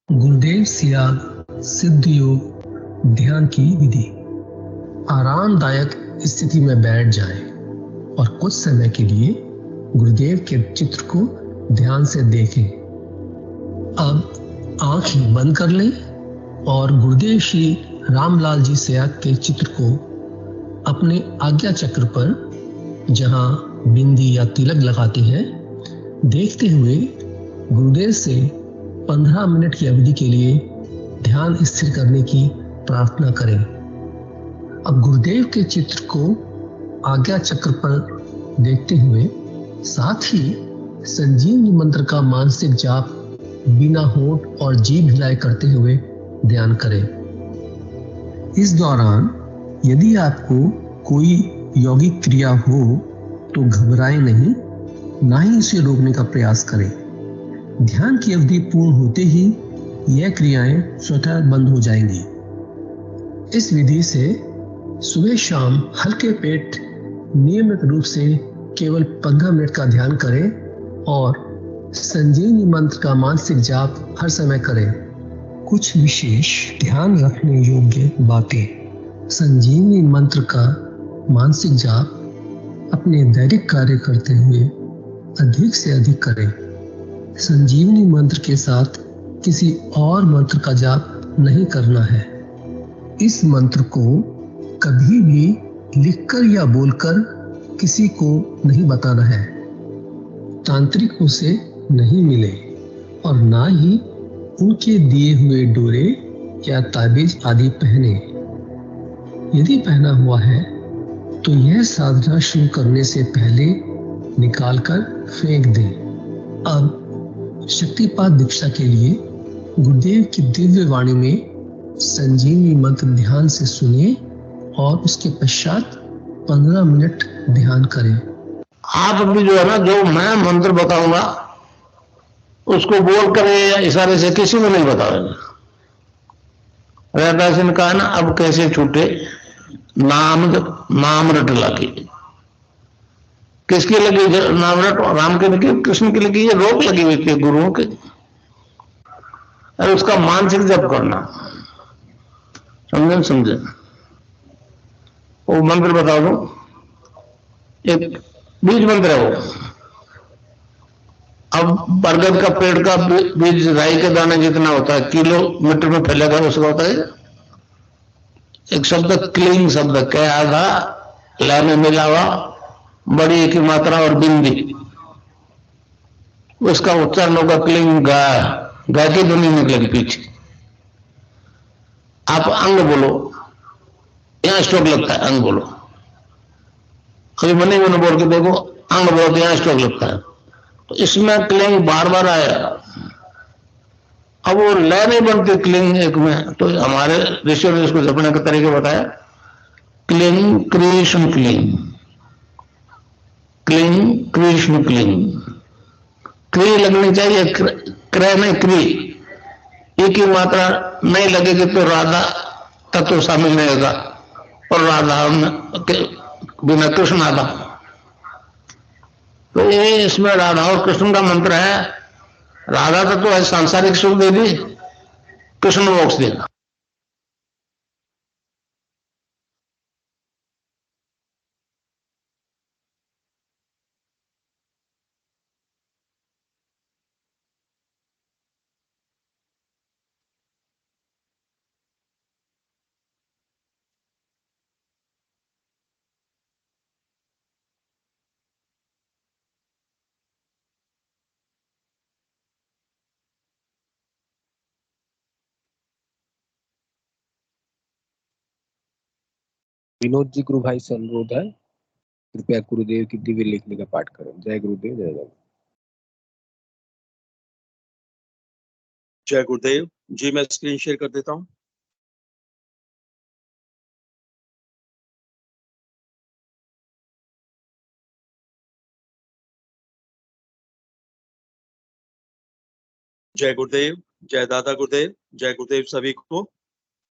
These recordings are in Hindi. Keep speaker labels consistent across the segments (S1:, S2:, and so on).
S1: गुरुदेव सियाग सिद्ध योग ध्यान की विधि। आरामदायक स्थिति में बैठ जाएं और कुछ समय के लिए गुरुदेव के चित्र को ध्यान से देखें। अब आंखें बंद कर लें और गुरुदेव श्री रामलाल जी सियाग के चित्र को अपने आज्ञा चक्र पर, जहां बिंदी या तिलक लगाते हैं, देखते हुए गुरुदेव से 15 मिनट की अवधि के लिए ध्यान स्थिर करने की प्रार्थना करें। अब गुरुदेव के चित्र को आज्ञा चक्र पर देखते हुए साथ ही संजीवनी मंत्र का मानसिक जाप बिना होंठ और जीभ हिलाए करते हुए ध्यान करें। इस दौरान यदि आपको कोई यौगिक क्रिया हो तो घबराएं नहीं, ना ही इसे रोकने का प्रयास करें। ध्यान की अवधि पूर्ण होते ही यह क्रियाएं स्वतः बंद हो जाएंगी। इस विधि से सुबह शाम हल्के पेट नियमित रूप से केवल 15 मिनट का ध्यान करें और संजीवनी मंत्र का मानसिक जाप हर समय करें। कुछ विशेष ध्यान रखने योग्य बातें। संजीवनी मंत्र का मानसिक जाप अपने दैनिक कार्य करते हुए अधिक से अधिक करें। संजीवनी मंत्र के साथ किसी और मंत्र का जाप नहीं करना है। इस मंत्र को कभी भी लिखकर या बोलकर किसी को नहीं बताना है। तांत्रिकों से नहीं मिले और ना ही उनके दिए हुए डोरे या ताबीज आदि पहने। यदि पहना हुआ है तो यह साधना शुरू करने से पहले निकालकर फेंक दें। अब शक्तिपात दीक्षा के लिए गुरुदेव की दिव्य वाणी में संजीवनी मंत्र ध्यान से सुनिए और उसके पश्चात 15 मिनट ध्यान करें।
S2: आप अभी जो है ना, जो मैं मंत्र बताऊंगा उसको बोल कर या इशारे से किसी को नहीं बताओगे। रैदास ने कहा ना, अब कैसे छूटे नाम रट लगी। किसकी लगी नाम रट? राम की लगी, कृष्ण की लगी, ये रोक लगी हुई थी गुरुओं के। और उसका मानसिक जप करना, समझे? वो मंत्र बता दो, एक बीज मंत्र है वो। अब बरगद का पेड़ का बीज राई के दाने जितना होता है, किलोमीटर में फैलेगा, उसका होता है एक शब्द क्लीन शब्द, क्या आधा ला में मिला हुआ, बड़ी की मात्रा और बिंदी, उसका उच्चारण होगा क्लीन। गाय की ध्वनि निकलेगी पीछे। आप अंग बोलो, यहां स्ट्रोक लगता है, अंग बोलो। कभी मनी मैंने बोल के देखो, अंग बोलो तो यहां स्ट्रोक लगता है। तो इसमें क्लिंग बार बार आया। अब वो लय नहीं बनती क्लिंग एक में, तो हमारे ऋषियों ने इसको जपने का तरीके बताया। Cling Krishna cling, cling Krishna cling. क्री लगनी चाहिए, क्रय नहीं क्री। एक ही मात्रा नहीं लगेगी तो राधा तत्व शामिल नहीं होगा, और राधा के बिना कृष्ण आधा। तो ये इसमें राधा और कृष्ण का मंत्र है। राधा तत्व है सांसारिक सुख देगी, कृष्ण मोक्ष देगा।
S3: विनोद जी, गुरु भाई से अनुरोध है, कृपया गुरुदेव की दिव्य लेखनी का पाठ करें। जय गुरुदेव, जय गुरुदेव।
S4: जय गुरुदेव जी। मैं स्क्रीन शेयर कर देता हूं। जय गुरुदेव, जय दादा गुरुदेव, जय गुरुदेव सभी को।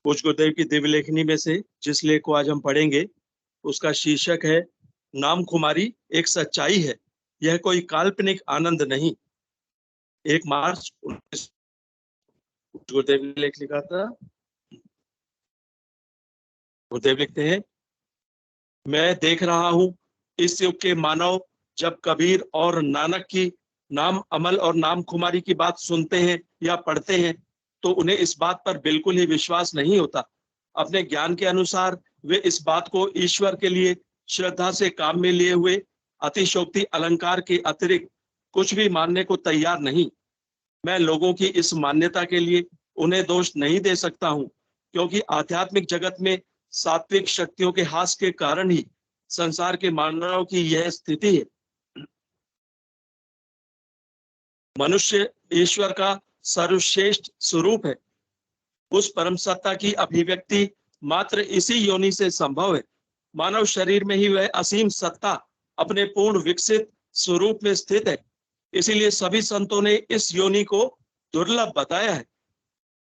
S4: पूज्य गुरुदेव की दिव्य लेखनी में से जिस लेख को आज हम पढ़ेंगे उसका शीर्षक है नाम खुमारी एक सच्चाई है, यह कोई काल्पनिक आनंद नहीं। 1 मार्च गुरुदेव ने लेख लिखा था। गुरुदेव लिखते हैं, मैं देख रहा हूं इस युग के मानव जब कबीर और नानक की नाम अमल और नाम खुमारी की बात सुनते हैं या पढ़ते हैं तो उन्हें इस बात पर बिल्कुल ही विश्वास नहीं होता। अपने ज्ञान के अनुसार वे इस बात को ईश्वर के लिए श्रद्धा से काम में लिए हुए अतिशोक्ति अलंकार के अतिरिक्त कुछ भी मानने को तैयार नहीं। मैं लोगों की इस मान्यता के लिए उन्हें दोष नहीं दे सकता हूं, क्योंकि आध्यात्मिक जगत में सात्विक शक्तियों के हास के कारण ही संसार के मानव की यह स्थिति है। मनुष्य ईश्वर का सर्वश्रेष्ठ स्वरूप है। उस परम सत्ता की अभिव्यक्ति मात्र इसी योनि से संभव है। मानव शरीर में ही वह असीम सत्ता अपने पूर्ण विकसित स्वरूप में स्थित है। इसीलिए सभी संतों ने इस योनि को दुर्लभ बताया है,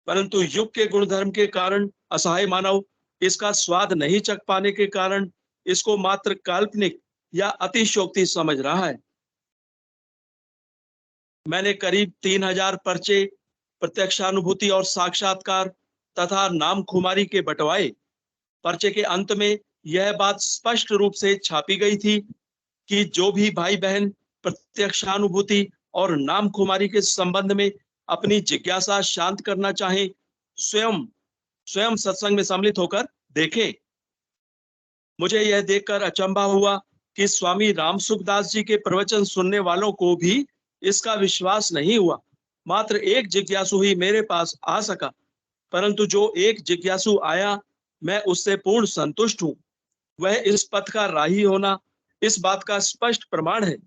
S4: परंतु युग के गुणधर्म के कारण असहाय मानव इसका स्वाद नहीं चख पाने के कारण इसको मात्र काल्पनिक या अतिशोक्ति समझ रहा है। मैंने करीब 3000 पर्चे प्रत्यक्षानुभूति और साक्षात्कार तथा नाम खुमारी के बंटवाए। पर्चे के अंत में यह बात स्पष्ट रूप से छापी गई थी कि जो भी भाई बहन प्रत्यक्षानुभूति और नाम खुमारी के संबंध में अपनी जिज्ञासा शांत करना चाहे, स्वयं सत्संग में सम्मिलित होकर देखें। मुझे यह देखकर अचंभा हुआ कि स्वामी राम सुखदास जी के प्रवचन सुनने वालों को भी इसका विश्वास नहीं हुआ। मात्र एक जिज्ञासु ही मेरे पास आ सका, परंतु जो एक जिज्ञासु आया मैं उससे पूर्ण संतुष्ट हूं। वह इस पथ का राही होना इस बात का स्पष्ट प्रमाण है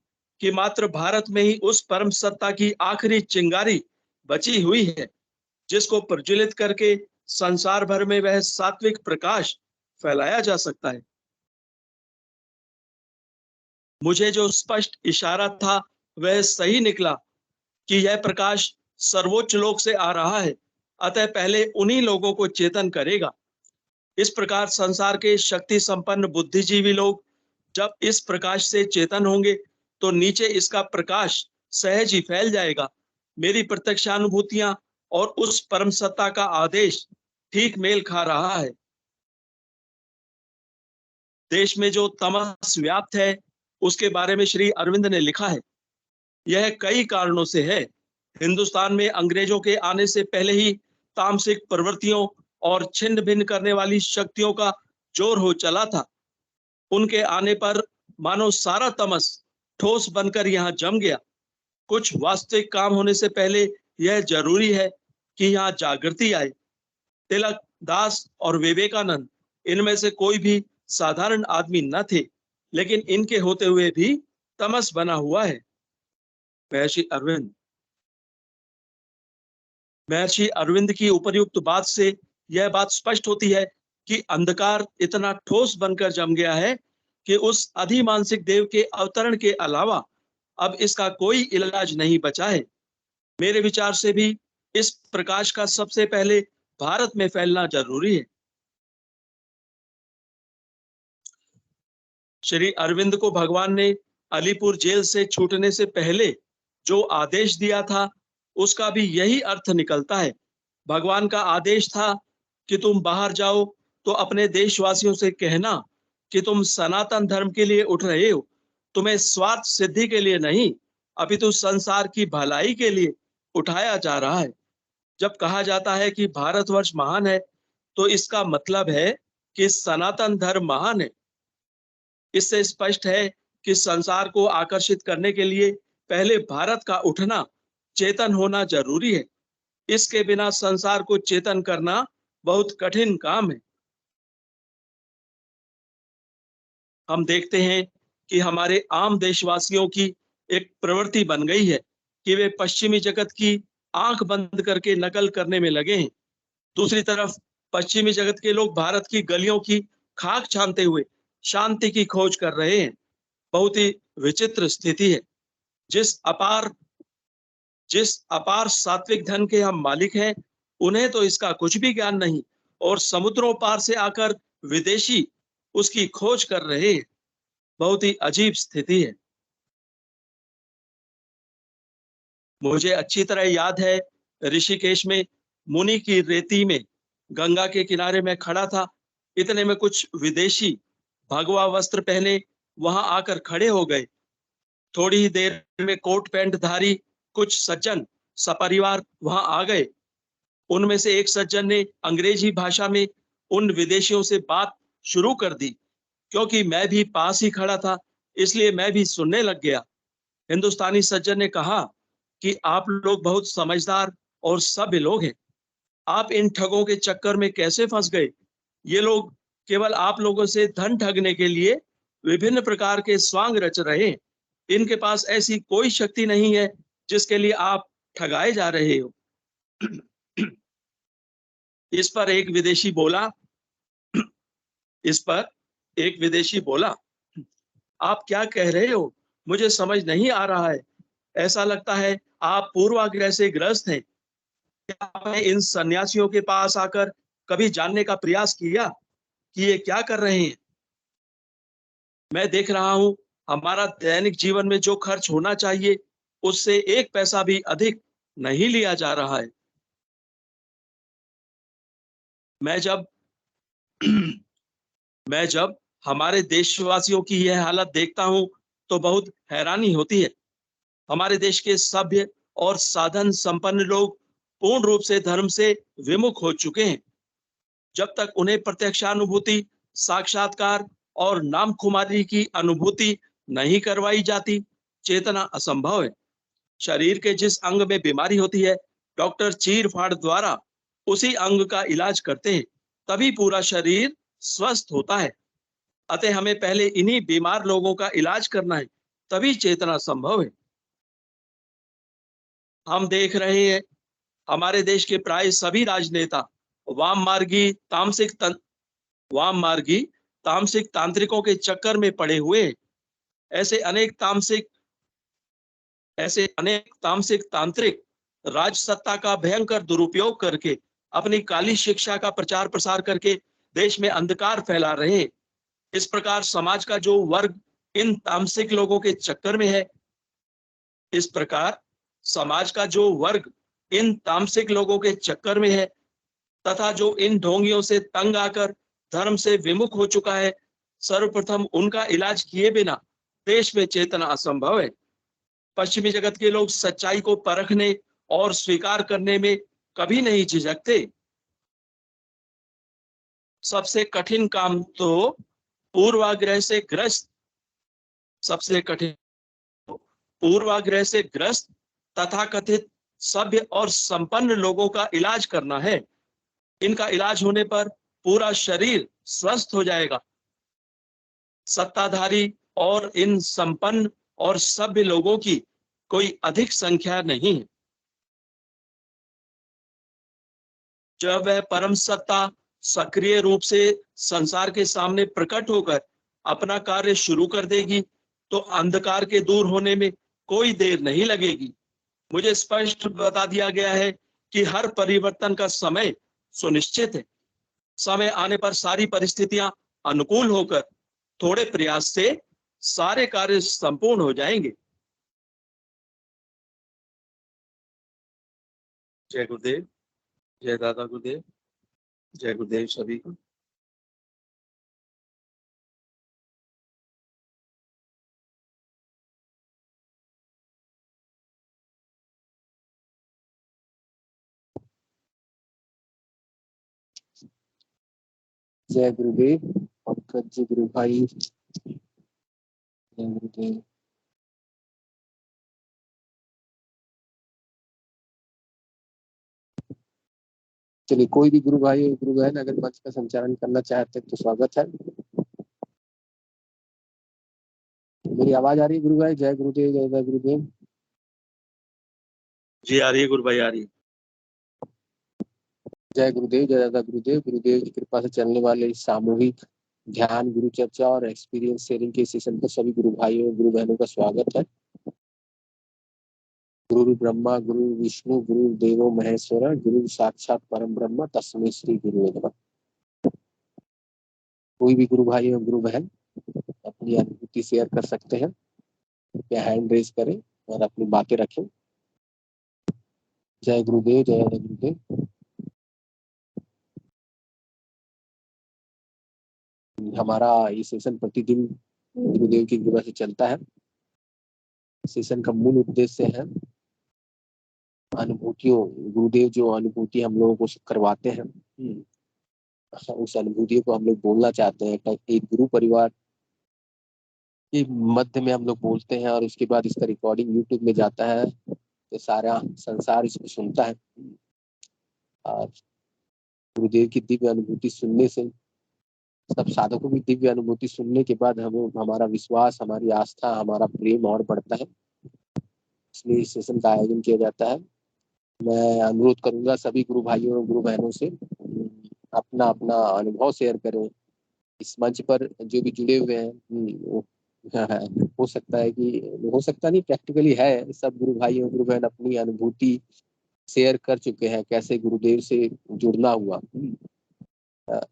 S4: कि मात्र भारत में ही उस परम सत्ता की आखिरी चिंगारी बची हुई है, जिसको प्रज्वलित करके संसार भर में वह सात्विक प्रकाश फैलाया जा सकता है। मुझे जो स्पष्ट इशारा था वह सही निकला कि यह प्रकाश सर्वोच्च लोक से आ रहा है, अतः पहले उन्हीं लोगों को चेतन करेगा। इस प्रकार संसार के शक्ति संपन्न बुद्धिजीवी लोग जब इस प्रकाश से चेतन होंगे तो नीचे इसका प्रकाश सहज ही फैल जाएगा। मेरी प्रत्यक्षानुभूतियां और उस परम सत्ता का आदेश ठीक मेल खा रहा है। देश में जो तमस व्याप्त है उसके बारे में श्री अरविंद ने लिखा है। यह कई कारणों से है। हिंदुस्तान में अंग्रेजों के आने से पहले ही तामसिक प्रवृत्तियों और छिन्न भिन्न करने वाली शक्तियों का जोर हो चला था। उनके आने पर मानो सारा तमस ठोस बनकर यहाँ जम गया। कुछ वास्तविक काम होने से पहले यह जरूरी है कि यहाँ जागृति आए। तिलक, दास और विवेकानंद इनमें से कोई भी साधारण आदमी न थे, लेकिन इनके होते हुए भी तमस बना हुआ है। महर्षि अरविंद की उपर्युक्त बात से यह बात स्पष्ट होती है कि अंधकार इतना ठोस बनकर जम गया है कि उस अधिमानसिक देव के अवतरण के अलावा अब इसका कोई इलाज नहीं बचा है। मेरे विचार से भी इस प्रकाश का सबसे पहले भारत में फैलना जरूरी है। श्री अरविंद को भगवान ने अलीपुर जेल से छूटने से पहले जो आदेश दिया था उसका भी यही अर्थ निकलता है। भगवान का आदेश था कि तुम बाहर जाओ तो अपने देशवासियों से कहना कि तुम सनातन धर्म के लिए उठ रहे हो, तुम्हें स्वार्थ सिद्धि के लिए नहीं अपितु संसार की भलाई के लिए उठाया जा रहा है। जब कहा जाता है कि भारतवर्ष महान है तो इसका मतलब है कि सनातन धर्म महान है। इससे स्पष्ट है कि संसार को आकर्षित करने के लिए पहले भारत का उठना, चेतन होना जरूरी है। इसके बिना संसार को चेतन करना बहुत कठिन काम है। हम देखते हैं कि हमारे आम देशवासियों की एक प्रवृत्ति बन गई है कि वे पश्चिमी जगत की आंख बंद करके नकल करने में लगे हैं। दूसरी तरफ पश्चिमी जगत के लोग भारत की गलियों की खाक छानते हुए शांति की खोज कर रहे हैं। बहुत ही विचित्र स्थिति है। जिस अपार सात्विक धन के हम मालिक हैं, उन्हें तो इसका कुछ भी ज्ञान नहीं और समुद्रों पार से आकर विदेशी उसकी खोज कर रहे हैं। बहुत ही अजीब स्थिति है। मुझे अच्छी तरह याद है ऋषिकेश में मुनि की रेती में गंगा के किनारे में खड़ा था। इतने में कुछ विदेशी भगवा वस्त्र पहने वहां आकर खड़े हो गए। थोड़ी ही देर में कोट पैंट धारी कुछ सज्जन सपरिवार वहां आ गए। उनमें से एक सज्जन ने अंग्रेजी भाषा में उन विदेशियों से बात शुरू कर दी। क्योंकि मैं भी पास ही खड़ा था, इसलिए मैं भी सुनने लग गया। हिंदुस्तानी सज्जन ने कहा कि आप लोग बहुत समझदार और सभ्य लोग हैं। आप इन ठगों के चक्कर में कैसे फंस गए? ये लोग केवल आप लोगों से धन ठगने के लिए विभिन्न प्रकार के स्वांग रच रहे हैं। इनके पास ऐसी कोई शक्ति नहीं है जिसके लिए आप ठगाए जा रहे हो। इस पर एक विदेशी बोला, आप क्या कह रहे हो? मुझे समझ नहीं आ रहा है। ऐसा लगता है आप पूर्वाग्रह से ग्रस्त हैं। क्या आपने इन सन्यासियों के पास आकर कभी जानने का प्रयास किया कि ये क्या कर रहे हैं? मैं देख रहा हूं हमारा दैनिक जीवन में जो खर्च होना चाहिए उससे 1 पैसा भी अधिक नहीं लिया जा रहा है। मैं जब मैं जब हमारे देशवासियों की यह हालत देखता हूं तो बहुत हैरानी होती है। हमारे देश के सभ्य और साधन संपन्न लोग पूर्ण रूप से धर्म से विमुख हो चुके हैं। जब तक उन्हें प्रत्यक्षानुभूति, साक्षात्कार और नाम खुमारी की अनुभूति नहीं करवाई जाती, चेतना असंभव है। शरीर के जिस अंग में बीमारी होती है, डॉक्टर चीर फाड़ द्वारा उसी अंग का इलाज करते हैं, तभी पूरा शरीर स्वस्थ होता है। अतः हमें पहले इन्हीं बीमार लोगों का इलाज करना है, तभी चेतना संभव है। हम देख रहे हैं हमारे देश के प्राय सभी राजनेता वाम मार्गी तामसिक तांत्रिकों के चक्कर में पड़े हुए हैं। ऐसे अनेक तामसिक तांत्रिक राज सत्ता का भयंकर दुरुपयोग करके अपनी काली शिक्षा का प्रचार प्रसार करके देश में अंधकार फैला रहे हैं। इस प्रकार समाज का जो वर्ग इन तामसिक लोगों के चक्कर में है, तथा जो इन ढोंगियों से तंग आकर धर्म से विमुख हो चुका है, सर्वप्रथम उनका इलाज किए बिना देश में चेतना असंभव है। पश्चिमी जगत के लोग सच्चाई को परखने और स्वीकार करने में कभी नहीं झिझकते। सबसे कठिन काम तो पूर्वाग्रह से ग्रस्त तथाकथित सभ्य और संपन्न लोगों का इलाज करना है। इनका इलाज होने पर पूरा शरीर स्वस्थ हो जाएगा। सत्ताधारी और इन संपन्न और सभ्य लोगों की कोई अधिक संख्या नहीं है। जब वह परम सत्ता सक्रिय रूप से संसार के सामने प्रकट होकर अपना कार्य शुरू कर देगी तो अंधकार के दूर होने में कोई देर नहीं लगेगी। मुझे स्पष्ट बता दिया गया है कि हर परिवर्तन का समय सुनिश्चित है। समय आने पर सारी परिस्थितियां अनुकूल होकर थोड़े प्रयास से सारे कार्य संपूर्ण हो जाएंगे। जय गुरुदेव, जय दादा गुरुदेव, जय गुरुदेव सभी को।
S3: जय गुरुदेव, पंकज जी गुरु भाई, जय गुरुदेव। चलिए, कोई भी गुरु भाई और गुरु बहन अगर मंच का संचालन करना चाहते हैं तो स्वागत है। मेरी आवाज आ रही है गुरु भाई? जय गुरुदेव, जय गुरुदेव।
S4: जी आ रही है गुरु भाई, आ रही है।
S3: जय गुरुदेव, जय दादा गुरुदेव। गुरुदेव की कृपा से चलने वाले इस सामूहिक ध्यान, गुरु चर्चा और एक्सपीरियंस शेयरिंग के सेशन पर सभी गुरु भाइयों और गुरु बहनों का स्वागत है। गुरु ब्रह्मा गुरु विष्णु गुरु देवो महेश्वर, गुरु साक्षात परम ब्रह्म तस्मै श्री गुरुवे नमः। कोई भी गुरु भाई और गुरु बहन अपनी अनुभूति शेयर कर सकते हैं। कृपया हैंड रेज करें और अपनी बातें रखें। जय गुरुदेव, जय गुरुदेव। हमारा ये सेशन प्रतिदिन गुरुदेव की कृपा से चलता है। सेशन का मूल उद्देश्य है अनुभूतियों, गुरुदेव जो अनुभूति हम लोगों को करवाते हैं, उस अनुभूतियों को हम लोग बोलना चाहते हैं। एक गुरु परिवार के मध्य में हम लोग बोलते हैं और उसके बाद इसका रिकॉर्डिंग यूट्यूब में जाता है, तो सारा संसार इसको सुनता है। और गुरुदेव की दिव्य अनुभूति सुनने से, सब साधकों की दिव्य अनुभूति सुनने के बाद हमें हमारा विश्वास, हमारी आस्था, हमारा प्रेम और बढ़ता है। इसलिए इस सेशन का आयोजन किया जाता है। मैं अनुरोध करूंगा सभी गुरु भाइयों और गुरु बहनों से अपना अपना अनुभव शेयर करें। इस मंच पर जो भी जुड़े हुए हैं, हो सकता नहीं, प्रैक्टिकली है, सब गुरु भाई और गुरु बहन अपनी अनुभूति शेयर कर चुके हैं, कैसे गुरुदेव से जुड़ना हुआ।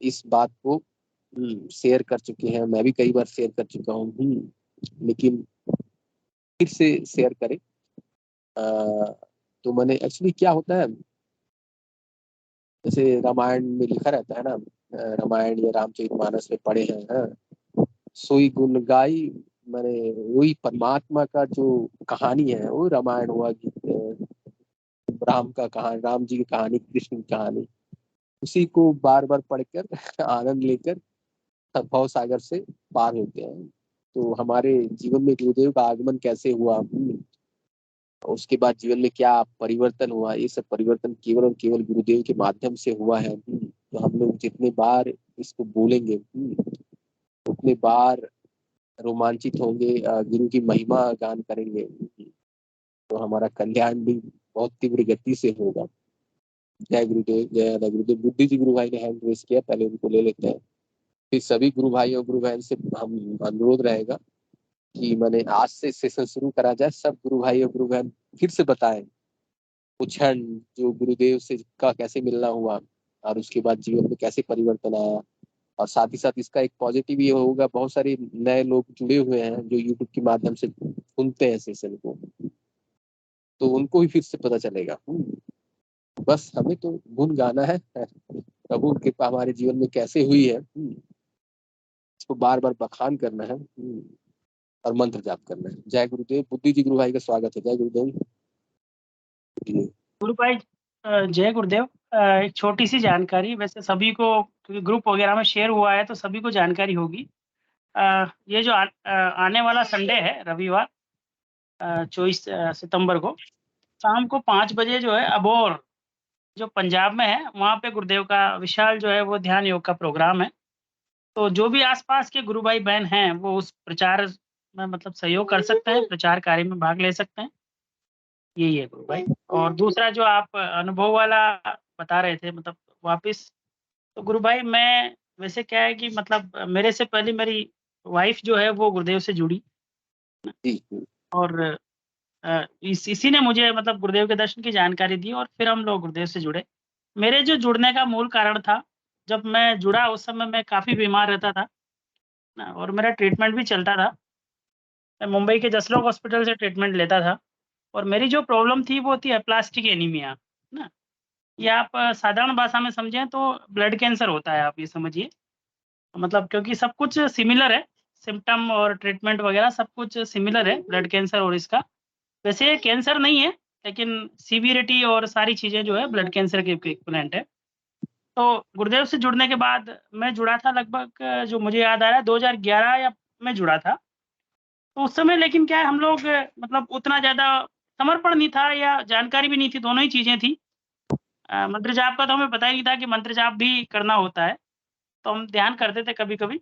S3: इस बात को शेयर कर चुके हैं, मैं भी कई बार शेयर कर चुका हूँ, लेकिन फिर से शेयर करें। तो मैंने एक्चुअली क्या होता है, जैसे रामायण में लिखा रहता है ना, रामायण या रामचरितमानस में पढ़े हैं, सोई गुण गाई, मैंने वही परमात्मा का जो कहानी है वो रामायण हुआ, राम का कहानी, राम जी की कहानी, कृष्ण की कहानी, उसी को बार बार पढ़कर आनंद लेकर भव सागर से पार होते हैं। तो हमारे जीवन में गुरुदेव का आगमन कैसे हुआ, उसके बाद जीवन में क्या परिवर्तन हुआ, ये सब परिवर्तन केवल और केवल गुरुदेव के माध्यम से हुआ है। तो हम लोग जितने बार इसको बोलेंगे उतने बार रोमांचित होंगे, गुरु की महिमा गान करेंगे, तो हमारा कल्याण भी बहुत तीव्र गति से होगा। जय गुरुदेव, जय दादा गुरुदेव। बुद्धि जी गुरु भाई ने हैंड रेस किया, पहले उनको ले लेते हैं, फिर सभी गुरु भाई और गुरु बहन से हम अनुरोध रहेगा कि मैंने आज से सेशन शुरू करा जाए, सब गुरु भाई और गुरु बहन फिर से बताएं क्षण जो गुरुदेव से का कैसे मिलना हुआ और उसके बाद जीवन में कैसे परिवर्तन आया। और साथ ही साथ इसका एक पॉजिटिव ये होगा, बहुत सारे नए लोग जुड़े हुए हैं जो यूट्यूब के माध्यम से सुनते हैं सेशन को, तो उनको भी फिर से पता चलेगा। बस हमें तो गुण गाना है, प्रभु की कृपा हमारे जीवन में कैसे हुई है, इसको बार बार बखान करना है और मंत्र जाप करना है। जय गुरुदेव। बुद्धि जी गुरु भाई का स्वागत है। जय गुरुदेव।
S5: गुरु भाई जय गुरुदेव। एक छोटी सी जानकारी, वैसे सभी को, क्योंकि ग्रुप वगैरह में शेयर हुआ है तो सभी को जानकारी होगी। ये जो आने वाला संडे है, रविवार 24 सितंबर को शाम को 5 बजे जो है अबोर जो पंजाब में है, वहाँ पे गुरुदेव का विशाल जो है वो ध्यान योग का प्रोग्राम है। तो जो भी आसपास के गुरु भाई बहन हैं वो उस प्रचार में मतलब सहयोग कर सकते हैं, प्रचार कार्य में भाग ले सकते हैं। यही है गुरु भाई। और दूसरा जो आप अनुभव वाला बता रहे थे, मतलब वापस, तो गुरु भाई मैं, वैसे क्या है कि मतलब मेरे से पहले मेरी वाइफ जो है वो गुरुदेव से जुड़ी, और इसी ने मुझे मतलब गुरुदेव के दर्शन की जानकारी दी और फिर हम लोग गुरुदेव से जुड़े। मेरे जो जुड़ने का मूल कारण था, जब मैं जुड़ा उस समय मैं काफ़ी बीमार रहता था ना, और मेरा ट्रीटमेंट भी चलता था। मैं मुंबई के जसलोक हॉस्पिटल से ट्रीटमेंट लेता था, और मेरी जो प्रॉब्लम थी वो थी एप्लास्टिक एनीमिया ना, ये आप साधारण भाषा में समझें तो ब्लड कैंसर होता है, आप ये समझिए। मतलब क्योंकि सब कुछ सिमिलर है, सिम्पटम और ट्रीटमेंट वगैरह सब कुछ सिमिलर है ब्लड कैंसर और इसका। वैसे ये कैंसर नहीं है, लेकिन सीवियरिटी और सारी चीज़ें जो है ब्लड कैंसर के इक्विवेलेंट है। तो गुरुदेव से जुड़ने के बाद मैं जुड़ा था लगभग, जो मुझे याद आ रहा है 2011 या में जुड़ा था। तो उस समय लेकिन क्या है, हम लोग मतलब उतना ज़्यादा समर्पण नहीं था या जानकारी भी नहीं थी, दोनों ही चीज़ें थी। मंत्र जाप का तो हमें पता ही नहीं था कि मंत्र जाप भी करना होता है, तो हम ध्यान करते थे कभी-कभी।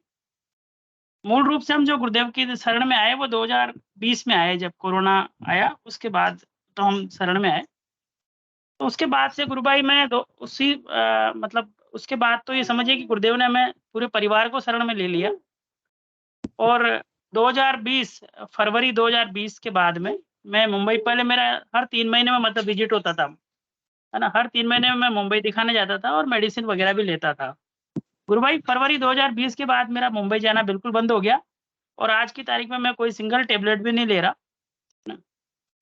S5: मूल रूप से हम जो गुरुदेव की शरण में आए वो 2020 में आए, जब कोरोना आया उसके बाद तो हम शरण में आए। तो उसके बाद से गुरु भाई मैं मतलब उसके बाद तो ये समझिए कि गुरुदेव ने हमें पूरे परिवार को शरण में ले लिया। और 2020 फरवरी 2020 के बाद में मैं मुंबई, पहले मेरा हर 3 महीने में मतलब विज़िट होता था, है ना? हर 3 महीने में मैं मुंबई दिखाने जाता था और मेडिसिन वगैरह भी लेता था। गुरु भाई फरवरी 2020 के बाद मेरा मुंबई जाना बिल्कुल बंद हो गया, और आज की तारीख में मैं कोई सिंगल टैबलेट भी नहीं ले रहा, है ना?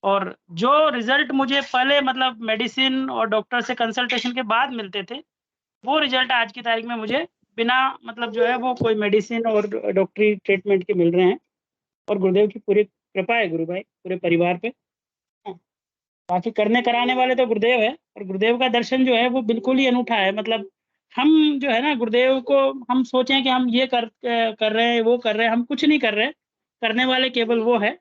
S5: और जो रिज़ल्ट मुझे पहले मतलब मेडिसिन और डॉक्टर से कंसल्टेशन के बाद मिलते थे, वो रिज़ल्ट आज की तारीख में मुझे बिना मतलब जो है वो कोई मेडिसिन और डॉक्टरी ट्रीटमेंट के मिल रहे हैं और गुरुदेव की पूरी कृपा है गुरु भाई पूरे परिवार पे। हाँ, बाकी करने कराने वाले तो गुरुदेव है और गुरुदेव का दर्शन जो है वो बिल्कुल ही अनूठा है। मतलब हम जो है ना गुरुदेव को हम सोचें कि हम ये कर रहे हैं वो कर रहे हैं, हम कुछ नहीं कर रहे, करने वाले केवल वो है।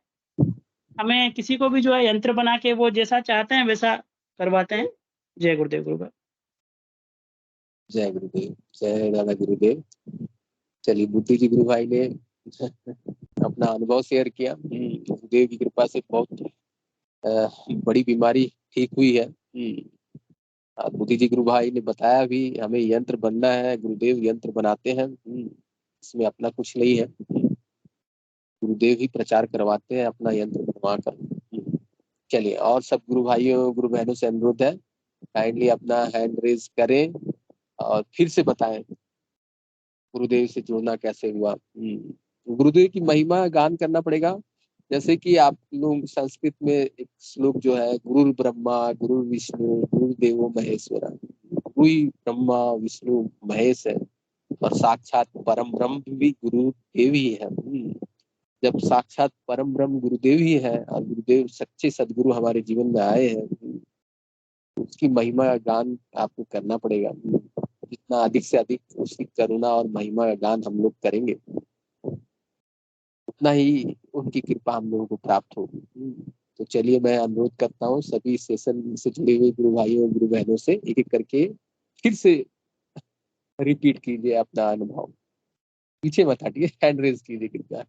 S5: हमें किसी को भी जो है यंत्र बना के वो जैसा चाहते हैं वैसा करवाते हैं। जय गुरुदेव गुरु भाई।
S3: जय गुरुदेव, जय दादा गुरुदेव। चलिए, बुद्धि जी गुरु भाई ने अपना अनुभव शेयर किया। गुरुदेव की कृपा से बहुत बड़ी बीमारी ठीक हुई है। बुद्धि जी गुरु भाई ने बताया भी, हमें यंत्र बनना है, गुरुदेव यंत्र बनाते हैं। इसमें अपना कुछ नहीं है, गुरुदेव ही प्रचार करवाते हैं अपना यंत्र बनवा कर। चलिए, और सब गुरु भाइयों गुरु बहनों से अनुरोध है, काइंडली अपना हैंड रेज करें और फिर से बताएं गुरुदेव से जुड़ना कैसे हुआ। गुरुदेव की महिमा गान करना पड़ेगा। जैसे कि आप लोग संस्कृत में एक श्लोक जो है, गुरु ब्रह्मा गुरु विष्णु गुरु देवो महेश्वरा, गुरु ही ब्रह्मा विष्णु महेश है और साक्षात परम ब्रह्म भी गुरुदेव ही है। जब साक्षात परम ब्रह्म गुरुदेव ही है और गुरुदेव सच्चे सदगुरु हमारे जीवन में आए हैं, उसकी महिमा गान आपको करना पड़ेगा। जितना अधिक से अधिक उसकी करुणा और महिमा का गान हम लोग करेंगे, उतना ही उनकी कृपा हम लोगों को प्राप्त होगी। तो चलिए, मैं अनुरोध करता हूँ सभी सेशन से जुड़े हुए गुरु भाइयों और गुरु बहनों से एक एक करके फिर से रिपीट कीजिए अपना अनुभव। पीछे मत हटिए, हैंड रेज कीजिए कृपया।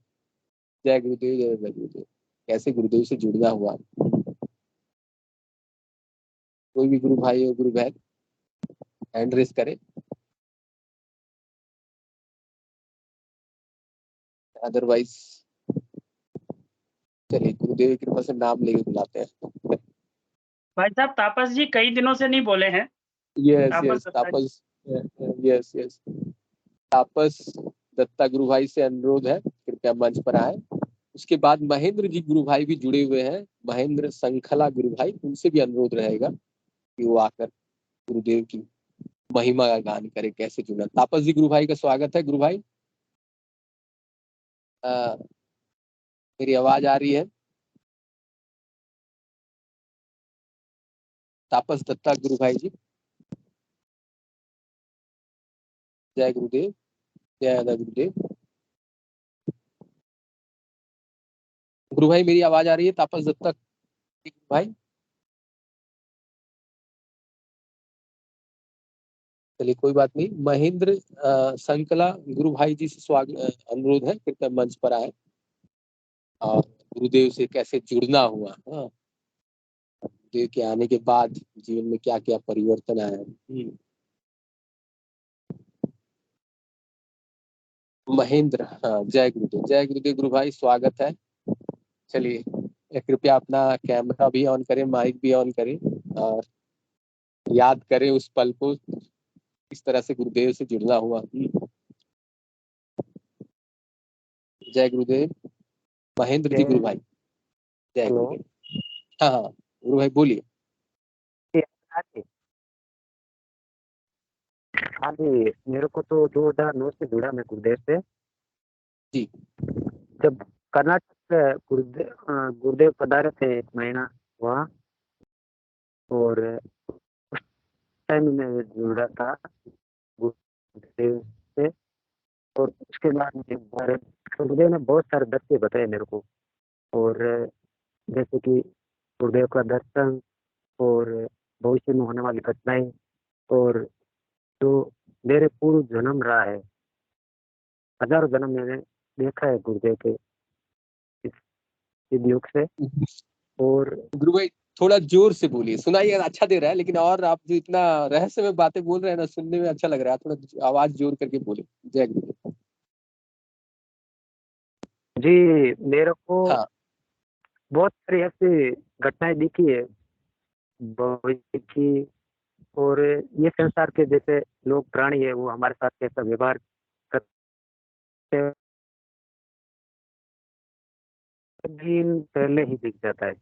S3: जय गुरुदेव, जय गुरुदेव। कैसे गुरुदेव से जुड़ना हुआ, कोई भी गुरु भाई और गुरु बहन हैंड रेज करे, अदरवाइज चलिए गुरुदेव की कृपा से नाम लेके बुलाते हैं।
S5: भाई साहब तापस जी कई दिनों से नहीं बोले हैं।
S3: यस
S5: तापस
S3: यस
S5: दत्ता जी।
S3: तापस, यस यस तापस दत्ता गुरु भाई से अनुरोध है, कृपया मंच पर आए। उसके बाद महेंद्र जी गुरु भाई भी जुड़े हुए हैं, महेंद्र संखला गुरु भाई, उनसे भी अनुरोध रहेगा कि वो आकर गुरुदेव की महिमा का गान करे। कैसे जुड़ा, तापस जी गुरु भाई का स्वागत है। गुरु भाई, मेरी आवाज आ रही है? तापस दत्ता गुरु भाई जी, जय गुरुदेव, जय दादा गुरुदेव। गुरु भाई मेरी आवाज आ रही है? तापस दत्ता गुरु भाई, चलिए कोई बात नहीं। महेंद्र संकला गुरु भाई जी से स्वागत अनुरोध है, कृपया मंच पर आए और गुरुदेव से कैसे जुड़ना हुआ। हाँ, गुरुदेव के आने के बाद जीवन में क्या क्या परिवर्तन आया। महेंद्र, हाँ, जय गुरुदेव, जय गुरुदेव गुरु भाई, स्वागत है। चलिए, कृपया अपना कैमरा भी ऑन करें, माइक भी ऑन करें और याद करें उस पल को, किस तरह से गुरुदेव से जुड़ना हुआ। जय गुरुदेव, महेंद्र जी गुरु भाई, जय
S6: हेलो।
S3: गुरुदेव। हाँ हाँ गुरु भाई बोलिए।
S6: हाँ जी, मेरे को तो 2009 से जुड़ा मैं गुरुदेव से।
S3: जी।
S6: जब कर्नाटक गुरुदेव पधारे थे 1 महीना वहाँ, और उस टाइम में जुड़ा था गुरुदेव से। और उसके बाद गुरुदेव ने बहुत सारे दृश्य बताए मेरे को, और जैसे कि गुरुदेव का दर्शन और भविष्य में होने वाली घटनाएं, और जो मेरे पूर्व जन्म रहा है, हजारों जन्म मैंने देखा है गुरुदेव के इस युग से। और
S3: गुरु भाई थोड़ा जोर से बोलिए, सुनाई अच्छा दे रहा है, लेकिन और आप जो इतना रहस्य में बातें बोल रहे हैं ना, सुनने में अच्छा लग रहा है। थोड़ा आवाज जोर करके बोले। जय गुरुदेव।
S6: जी, मेरे को
S3: हाँ।
S6: बहुत सारी ऐसी घटनाएं दिखी है भविष्य की, और ये संसार के जैसे लोग प्राणी है वो हमारे साथ कैसा व्यवहार करते हैं, दिन पहले ही दिख जाता है।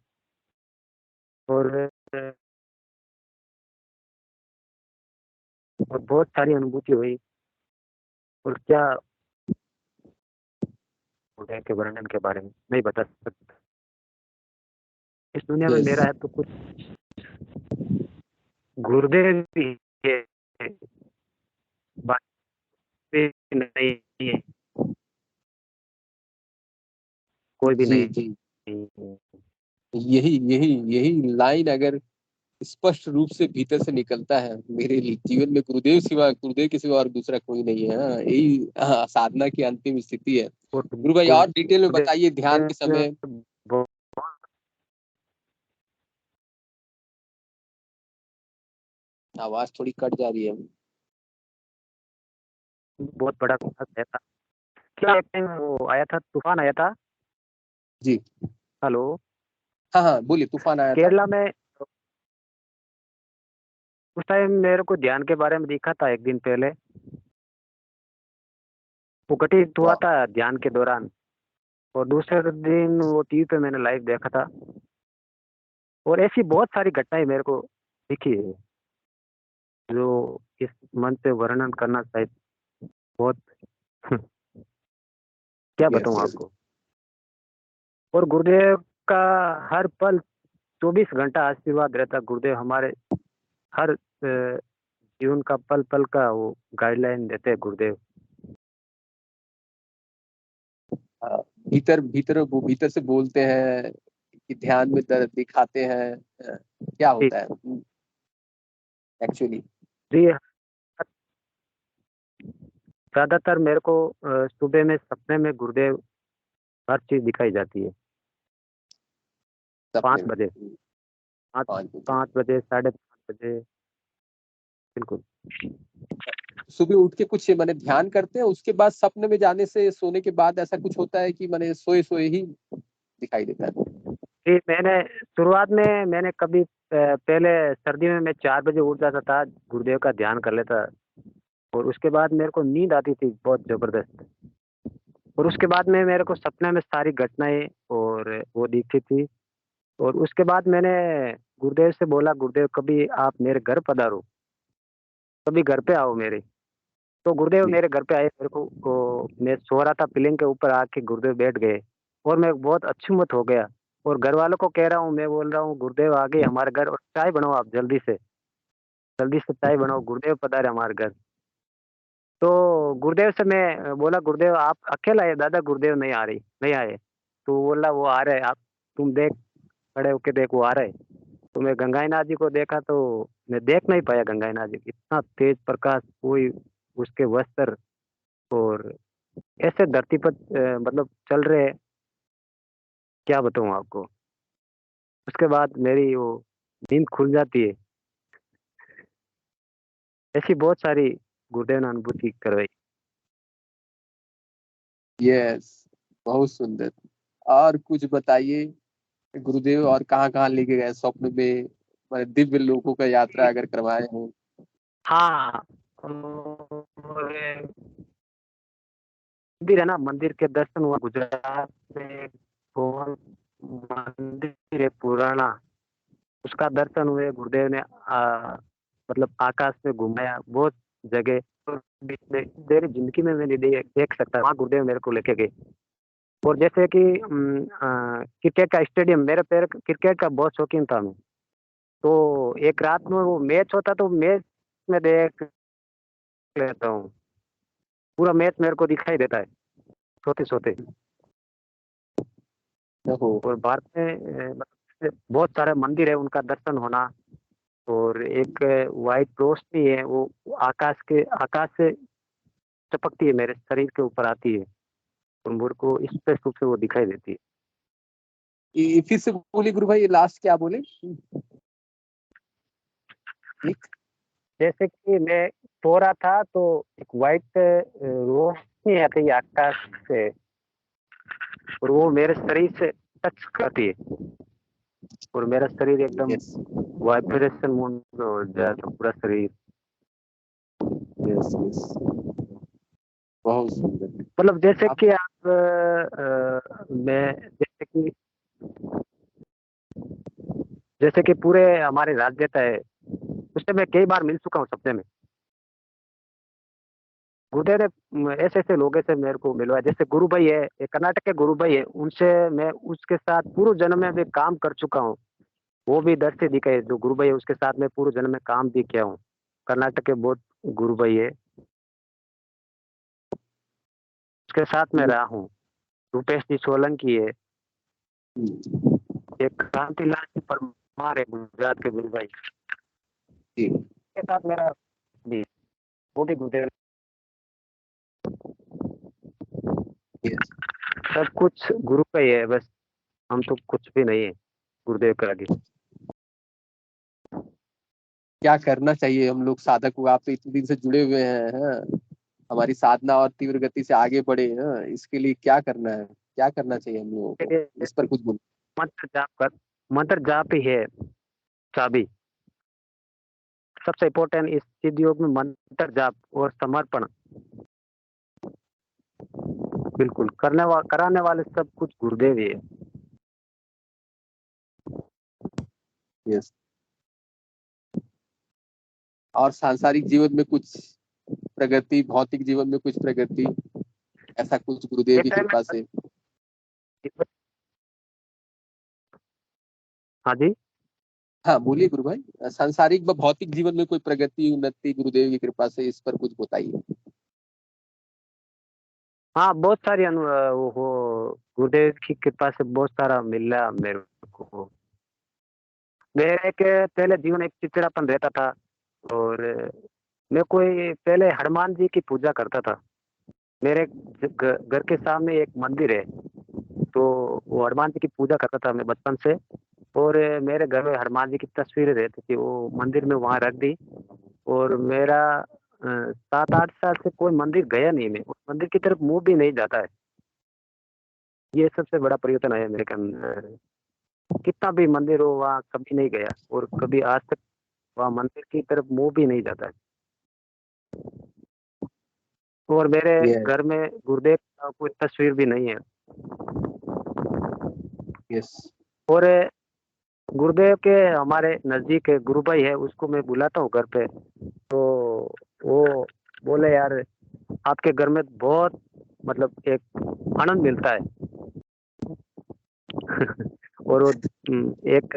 S6: और बहुत सारी अनुभूति हुई और क्या गुरुदेव के वर्णन के बारे में नहीं बता सकता। इस दुनिया में
S3: Yes.
S6: मेरा है तो कुछ गुरुदेव भी है, बाकी नहीं है, कोई भी
S3: जी
S6: नहीं
S3: जी,
S6: है।
S3: यही यही यही लाइन अगर स्पष्ट रूप से भीतर से निकलता है, मेरे जीवन में गुरुदेव के सिवा और दूसरा कोई नहीं है। हाँ, यही साधना की अंतिम स्थिति है।
S6: और
S3: गुरु भाई और डिटेल में
S6: गुरुदेव
S3: बताइए ध्यान के
S6: ने
S3: समय।
S6: बहुत
S3: आवाज थोड़ी कट जा रही है।
S6: बहुत बड़ा है था। क्या एक टाइम वो आया था, तूफान आया था।
S3: जी
S6: हेलो,
S3: हाँ हाँ, बोलिए, तूफान आया था।
S6: केरला में उस टाइम मेरे को ध्यान के बारे में दिखा था एक दिन पहले। वो घटित हुआ
S3: वाह,
S6: था ध्यान के दौरान, और दूसरे दिन वो टीवी पे मैंने लाइव देखा था। और ऐसी बहुत सारी घटनाएं मेरे को दिखी है जो इस मन से वर्णन करना शायद बहुत क्या
S3: यस
S6: बताऊं
S3: यस।
S6: आपको। और गुरुदेव का हर पल 24 घंटा आशीर्वाद रहता। गुरुदेव हमारे हर जीवन का पल पल का वो गाइडलाइन देते हैं गुरुदेव।
S3: भीतर भीतर वो भीतर से बोलते हैं कि ध्यान में दर्द दिखाते हैं। क्या होता है एक्चुअली?
S6: जी, ज्यादातर मेरे को सुबह में सपने में गुरुदेव हर चीज दिखाई जाती है।
S3: सपने
S6: 5 बजे,
S3: में?
S6: 5
S3: हाँ जी।
S6: 5 बजे, 5:30 बजे, बिल्कुल।
S3: सुबह उठ के कुछ मैंने ध्यान करते हैं, उसके बाद सपने में जाने से सोने के बाद ऐसा कुछ होता है कि मैंने सोए सोए ही दिखाई देता है?
S6: जी, मैंने शुरुआत में मैंने कभी पहले सर्दियों में मैं 4 बजे उठ जाता था, गुरुदेव का ध्यान कर लेता। और उसके बाद मेरे को नींद आती थी बहुत जबरदस्त। और उसके बाद में मेरे को सपने में सारी घटनाएं और वो दिखती थी। और उसके बाद मैंने गुरुदेव से बोला, गुरुदेव कभी आप मेरे घर पधारो, कभी घर पे आओ मेरे। तो गुरुदेव
S3: जी
S6: मेरे घर पे आए। मेरे को मैं सो रहा था, पिलिंग के ऊपर आके गुरुदेव बैठ गए। और मैं बहुत अचंभित हो गया। और घर वालों को कह रहा हूँ, मैं बोल रहा हूँ गुरुदेव आ गए हमारे घर, और चाय बनाओ आप जल्दी से चाय बनाओ, गुरुदेव पधारे हमारे घर। तो गुरुदेव से मैं बोला, गुरुदेव आप अकेला है दादा, गुरुदेव नहीं आए। तो बोला वो आ रहे, आप तुम देख, खड़े होके देख वो आ रहे। तो मैं गंगाईनाथ जी को देखा तो मैं देख नहीं पाया गंगाईनाथ जी, इतना तेज प्रकाश, कोई उसके वस्त्र, और ऐसे धरती पर मतलब चल रहे, क्या बताऊं आपको। उसके बाद मेरी वो नींद खुल जाती है। ऐसी बहुत सारी गुरुदेव ने अनुभूति करवाई।
S3: यस, बहुत सुंदर। और कुछ बताइए, गुरुदेव और कहाँ कहाँ लेके गए स्वप्न में, मैंने दिव्य लोगों का यात्रा अगर करवाए हो?
S6: हाँ, और मंदिर है ना, मंदिर के दर्शन हुआ गुजरात में। गोवन मंदिर है पुराना, उसका दर्शन हुए। गुरुदेव ने मतलब आकाश में घुमाया बहुत जगह। और मेरी जिंदगी में मैं नहीं देख सकता, वहाँ गुरुदेव मेरे को लेके गए। और जैसे कि क्रिकेट का स्टेडियम, मेरे पैर क्रिकेट का बहुत शौकीन था मैं। तो एक रात में वो मैच होता तो मैच में देख लेता हूँ, पूरा मैच मेरे को दिखाई देता है सोते सोते।
S3: ओहो,
S6: और भारत में मतलब बहुत सारे मंदिर है, उनका दर्शन होना। और एक वाइट रोशनी है, वो आकाश से चपकती है, मेरे शरीर के ऊपर आती है। और मेरे को स्पष्ट रूप से वो दिखाई देती है।
S3: फिर से बोलिए गुरु भाई, लास्ट क्या बोले? एक
S6: जैसे कि मैं सो रहा था तो एक वाइट रोशनी आती है आकाश से, और वो मेरे शरीर से टच करती है। और मेरा शरीर एकदम
S3: यस
S6: वाइब्रेशन मोड में हो जाता है, पूरा शरीर।
S3: यस यस, बहुत सुंदर।
S6: मतलब जैसे
S3: आप
S6: कि आप मैं जैसे कि पूरे हमारे राज्य है, उससे मैं कई बार मिल चुका हूँ सपने में। गुरुदेव ने ऐसे ऐसे लोगों से मेरे को मिलवाया, जैसे गुरु भाई है, ये कर्नाटक के गुरु भाई है, उनसे मैं उसके साथ पूर्व जन्म में भी काम कर चुका हूँ। वो भी इधर से दिखे, जो गुरु भाई है उसके साथ में पूर्व जन्म में काम भी किया हूँ। कर्नाटक के बहुत गुरु भाई है, उसके साथ में रहा हूँ। रूपेश जी सोलंकी है, एक कांतिलाल जी परमार है गुजरात के गुरु भाई,
S3: जी
S6: के साथ मेरा भी, वो भी गुरुदेव।
S3: yes.
S6: सब कुछ गुरु का ही है, बस हम तो कुछ भी नहीं है गुरुदेव के आगे।
S3: क्या करना चाहिए हम लोग साधक को? आप तो इतने दिन से जुड़े हुए हैं, हमारी साधना और तीव्र गति से आगे बढ़े, इसके लिए क्या करना है, क्या करना चाहिए हम लोगों को? इस पर कुछ बोलो।
S6: मंत्र जाप कर, मंत्र जाप ही है चाबी। सबसे इम्पोर्टेंट इस सिद्ध योग में मंत्र जाप और समर्पण, बिल्कुल कराने वाले सब कुछ गुरुदेव ही है।
S3: यस। और सांसारिक जीवन में कुछ प्रगति, भौतिक जीवन में कुछ प्रगति, ऐसा कुछ गुरुदेव की कृपा से?
S6: हाँ जी,
S3: हाँ बोलिए गुरु भाई। सांसारिक व भौतिक जीवन में कोई प्रगति, उन्नति गुरुदेव की कृपा से, इस पर कुछ बताइए।
S6: हाँ बहुत सारी वो गुरुदेव की कृपा से बहुत सारा मिला मेरे को। मेरे के पहले जीवन एक चिड़चिड़ापन रहता था, और मैं कोई पहले हनुमान जी की पूजा करता था। मेरे घर के सामने एक मंदिर है, तो वो हनुमान जी की पूजा करता था मैं बचपन से। और मेरे घर में हनुमान जी की तस्वीरें रहती थी, वो मंदिर में वहां रख दी। और मेरा 7-8 साल से कोई मंदिर गया नहीं, मैं उस मंदिर की तरफ मुंह भी नहीं जाता है। ये सबसे बड़ा परिवर्तन आया मेरे अंदर। कितना भी मंदिर हो वहाँ कभी नहीं गया, और कभी आज तक वहाँ मंदिर की तरफ मुंह भी नहीं जाता है। और मेरे
S3: यस
S6: घर में गुरुदेव का कोई तस्वीर भी नहीं है।
S3: यस।
S6: और गुरुदेव के हमारे नजदीक गुरु भाई है, उसको मैं बुलाता हूँ घर पे, तो वो बोले यार आपके घर में बहुत मतलब एक आनंद मिलता है। और वो एक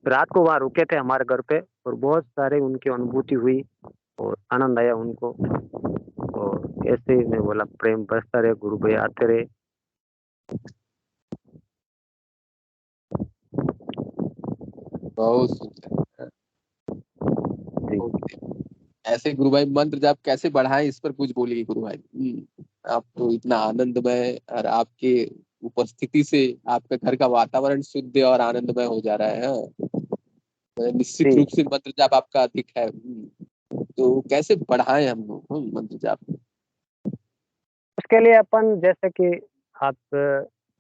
S6: रात को वहाँ रुके थे हमारे घर पे, और बहुत सारे उनकी अनुभूति हुई और आनंद आया उनको। और ऐसे ही मैं बोला प्रेम बरसता रहे, गुरु भाई आते रहे।
S3: बहुत सुंदर। ऐसे गुरु भाई मंत्र जाप कैसे बढ़ाएं, इस पर कुछ बोलिए गुरु भाई। आप तो इतना आनंदमय, और आपके उपस्थिति से आपका घर का वातावरण शुद्ध और आनंदमय हो जा रहा है। निश्चित
S6: जी,
S3: रूप से मंत्र जाप आपका अधिक है। तो कैसे बढ़ाएं हम लोग मंत्र जाप?
S6: उसके लिए अपन जैसे कि आप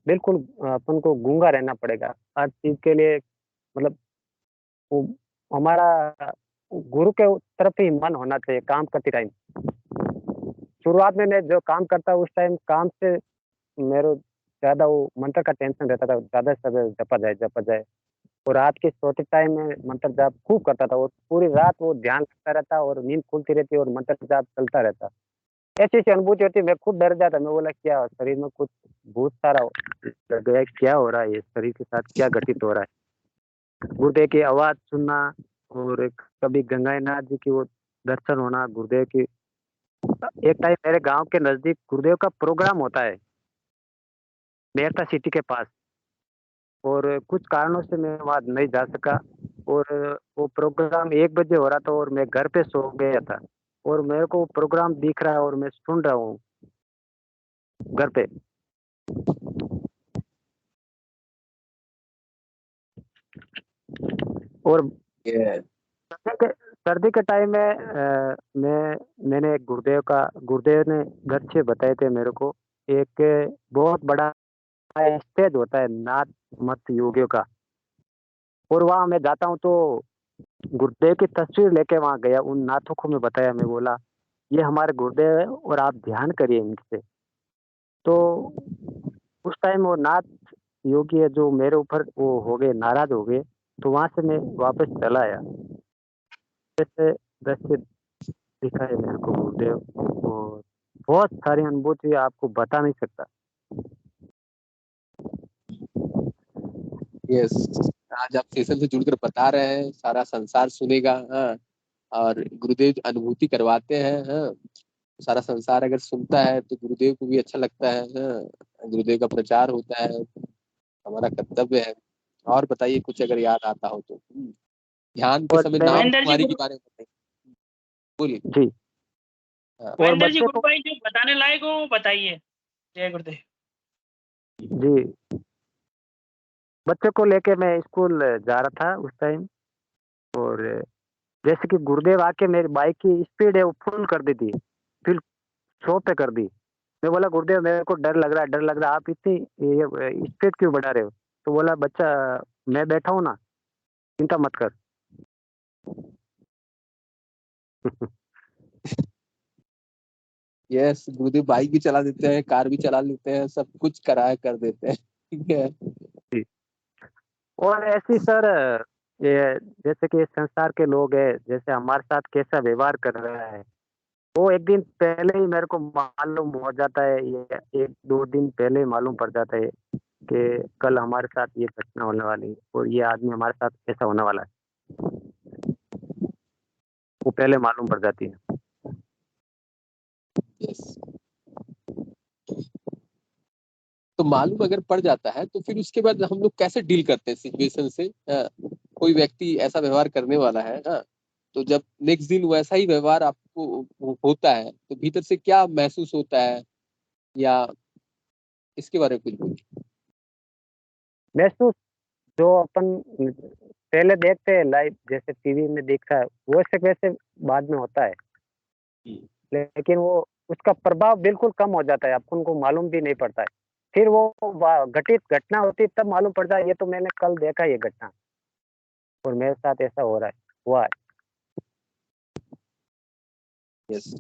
S6: बिल्कुल अपन को गूंगा रहना पड़ेगा हर चीज के लिए। मतलब वो हमारा गुरु के तरफ ही मन होना चाहिए काम करते टाइम। शुरुआत में मैं जो काम करता उस टाइम काम से मेरे ज्यादा वो मंत्र का टेंशन रहता था, ज्यादा से ज्यादा जपा जाए। और रात के सोते टाइम में मंत्र जाप खूब करता था, और पूरी रात वो ध्यान करता रहता, और नींद खुलती रहती और मंत्र जाप चलता रहता। ऐसी ऐसी अनुभूति होती, मैं खुद डर जाता। मैं बोला क्या शरीर में कुछ भूत सारा लग गया, क्या हो रहा है, ये शरीर के साथ क्या घटित हो रहा है। गुरुदेव की आवाज सुनना, और कभी गंगाईनाथ जी की वो दर्शन होना गुरुदेव की। एक टाइम मेरे गांव के नजदीक गुरुदेव का प्रोग्राम होता है मेरठा सिटी के पास, और कुछ कारणों से मैं वहां नहीं जा सका। और वो प्रोग्राम 1 बजे हो रहा था, और मैं घर पे सो गया था। और मेरे को वो प्रोग्राम दिख रहा है और मैं सुन रहा हूँ घर पे। और
S3: ये
S6: सर्दी के टाइम में मैंने एक गुरुदेव ने घर से बताए थे मेरे को, एक बहुत बड़ा स्टेज होता है नाथ मत योगियों का। और वहाँ मैं जाता हूँ तो गुरुदेव की तस्वीर लेके वहाँ गया, उन नाथों को मैं बताया, मैं बोला ये हमारे गुरुदेव है और आप ध्यान करिए इनसे। तो उस टाइम वो नाथ योगी है जो मेरे ऊपर वो हो गए, नाराज हो गए। तो वहां से मैं वापस चला आया। जैसे 10 से सिखाए मेरे को गुरुदेव, और बहुत सारी अनुभूति आपको बता नहीं सकता।
S3: यस, आज आप सेशन से जुड़कर बता रहे हैं, सारा संसार सुनेगा। हाँ, और गुरुदेव अनुभूति करवाते हैं। हाँ, सारा संसार अगर सुनता है तो गुरुदेव को भी अच्छा लगता है। हाँ, गुरुदेव का प्रचार होता है, हमारा कर्तव्य है। और बताइए कुछ अगर याद आता हो तो। ध्यान के
S6: और
S3: समय नाम
S5: महेंद्र जी
S3: कुमारी के बारे में बताइए, बोलिए।
S6: जी,
S3: हाँ,
S6: और
S5: महेंद्र जी
S6: बच्चे
S5: गुरु
S6: को,
S5: भाई जो बताने लायक हो वो बताइए। जय गुरुदेव।
S6: जी, बच्चे को लेके मैं स्कूल जा रहा था उस टाइम, और जैसे कि गुरुदेव आके मेरी बाइक की स्पीड है वो फुल कर दी थी, फिर 100 पे कर दी। मैं बोला गुरुदेव मेरे को डर लग रहा है, डर लग रहा है, आप इतनी ये स्पीड क्यों बढ़ा रहे हो? तो बोला बच्चा मैं बैठा हूँ ना, चिंता मत कर।
S3: यस, गुरुदेव बाइक भी चला देते हैं, कार भी चला लेते हैं, सब कुछ कराया कर देते हैं। ठीक है।
S6: जी। और ऐसी सर, ये जैसे कि संसार के लोग हैं, जैसे हमारे साथ कैसा व्यवहार कर रहा है, वो एक दिन पहले ही मेरे को मालूम हो जाता है, ये एक दो दिन पहले ही मालूम पड़ जाता है कि कल हमारे साथ ये घटना होने वाली है और ये आदमी हमारे साथ ऐसा होने वाला है, वो पहले मालूम पड़ जाती है।
S3: यस, तो मालूम अगर पड़ जाता है तो फिर उसके बाद हम लोग कैसे डील करते हैं सिचुएशन से। हाँ, कोई व्यक्ति ऐसा व्यवहार करने वाला है। हाँ, तो जब नेक्स्ट दिन वैसा ही व्यवहार आपको होता है तो भीतर से क्या महसूस होता है, या इसके बारे में कुछ बोलिए।
S6: महसूस, जो अपन पहले देखते हैं लाइव, जैसे टीवी में देखता है वैसे वैसे बाद में होता है, लेकिन वो उसका प्रभाव बिल्कुल कम हो जाता है, अपन को मालूम भी नहीं पड़ता है। फिर वो घटित घटना होती है तब मालूम पड़ता है, ये तो मैंने कल देखा ये घटना, और मेरे साथ ऐसा हो रहा है, हुआ है।
S3: यस,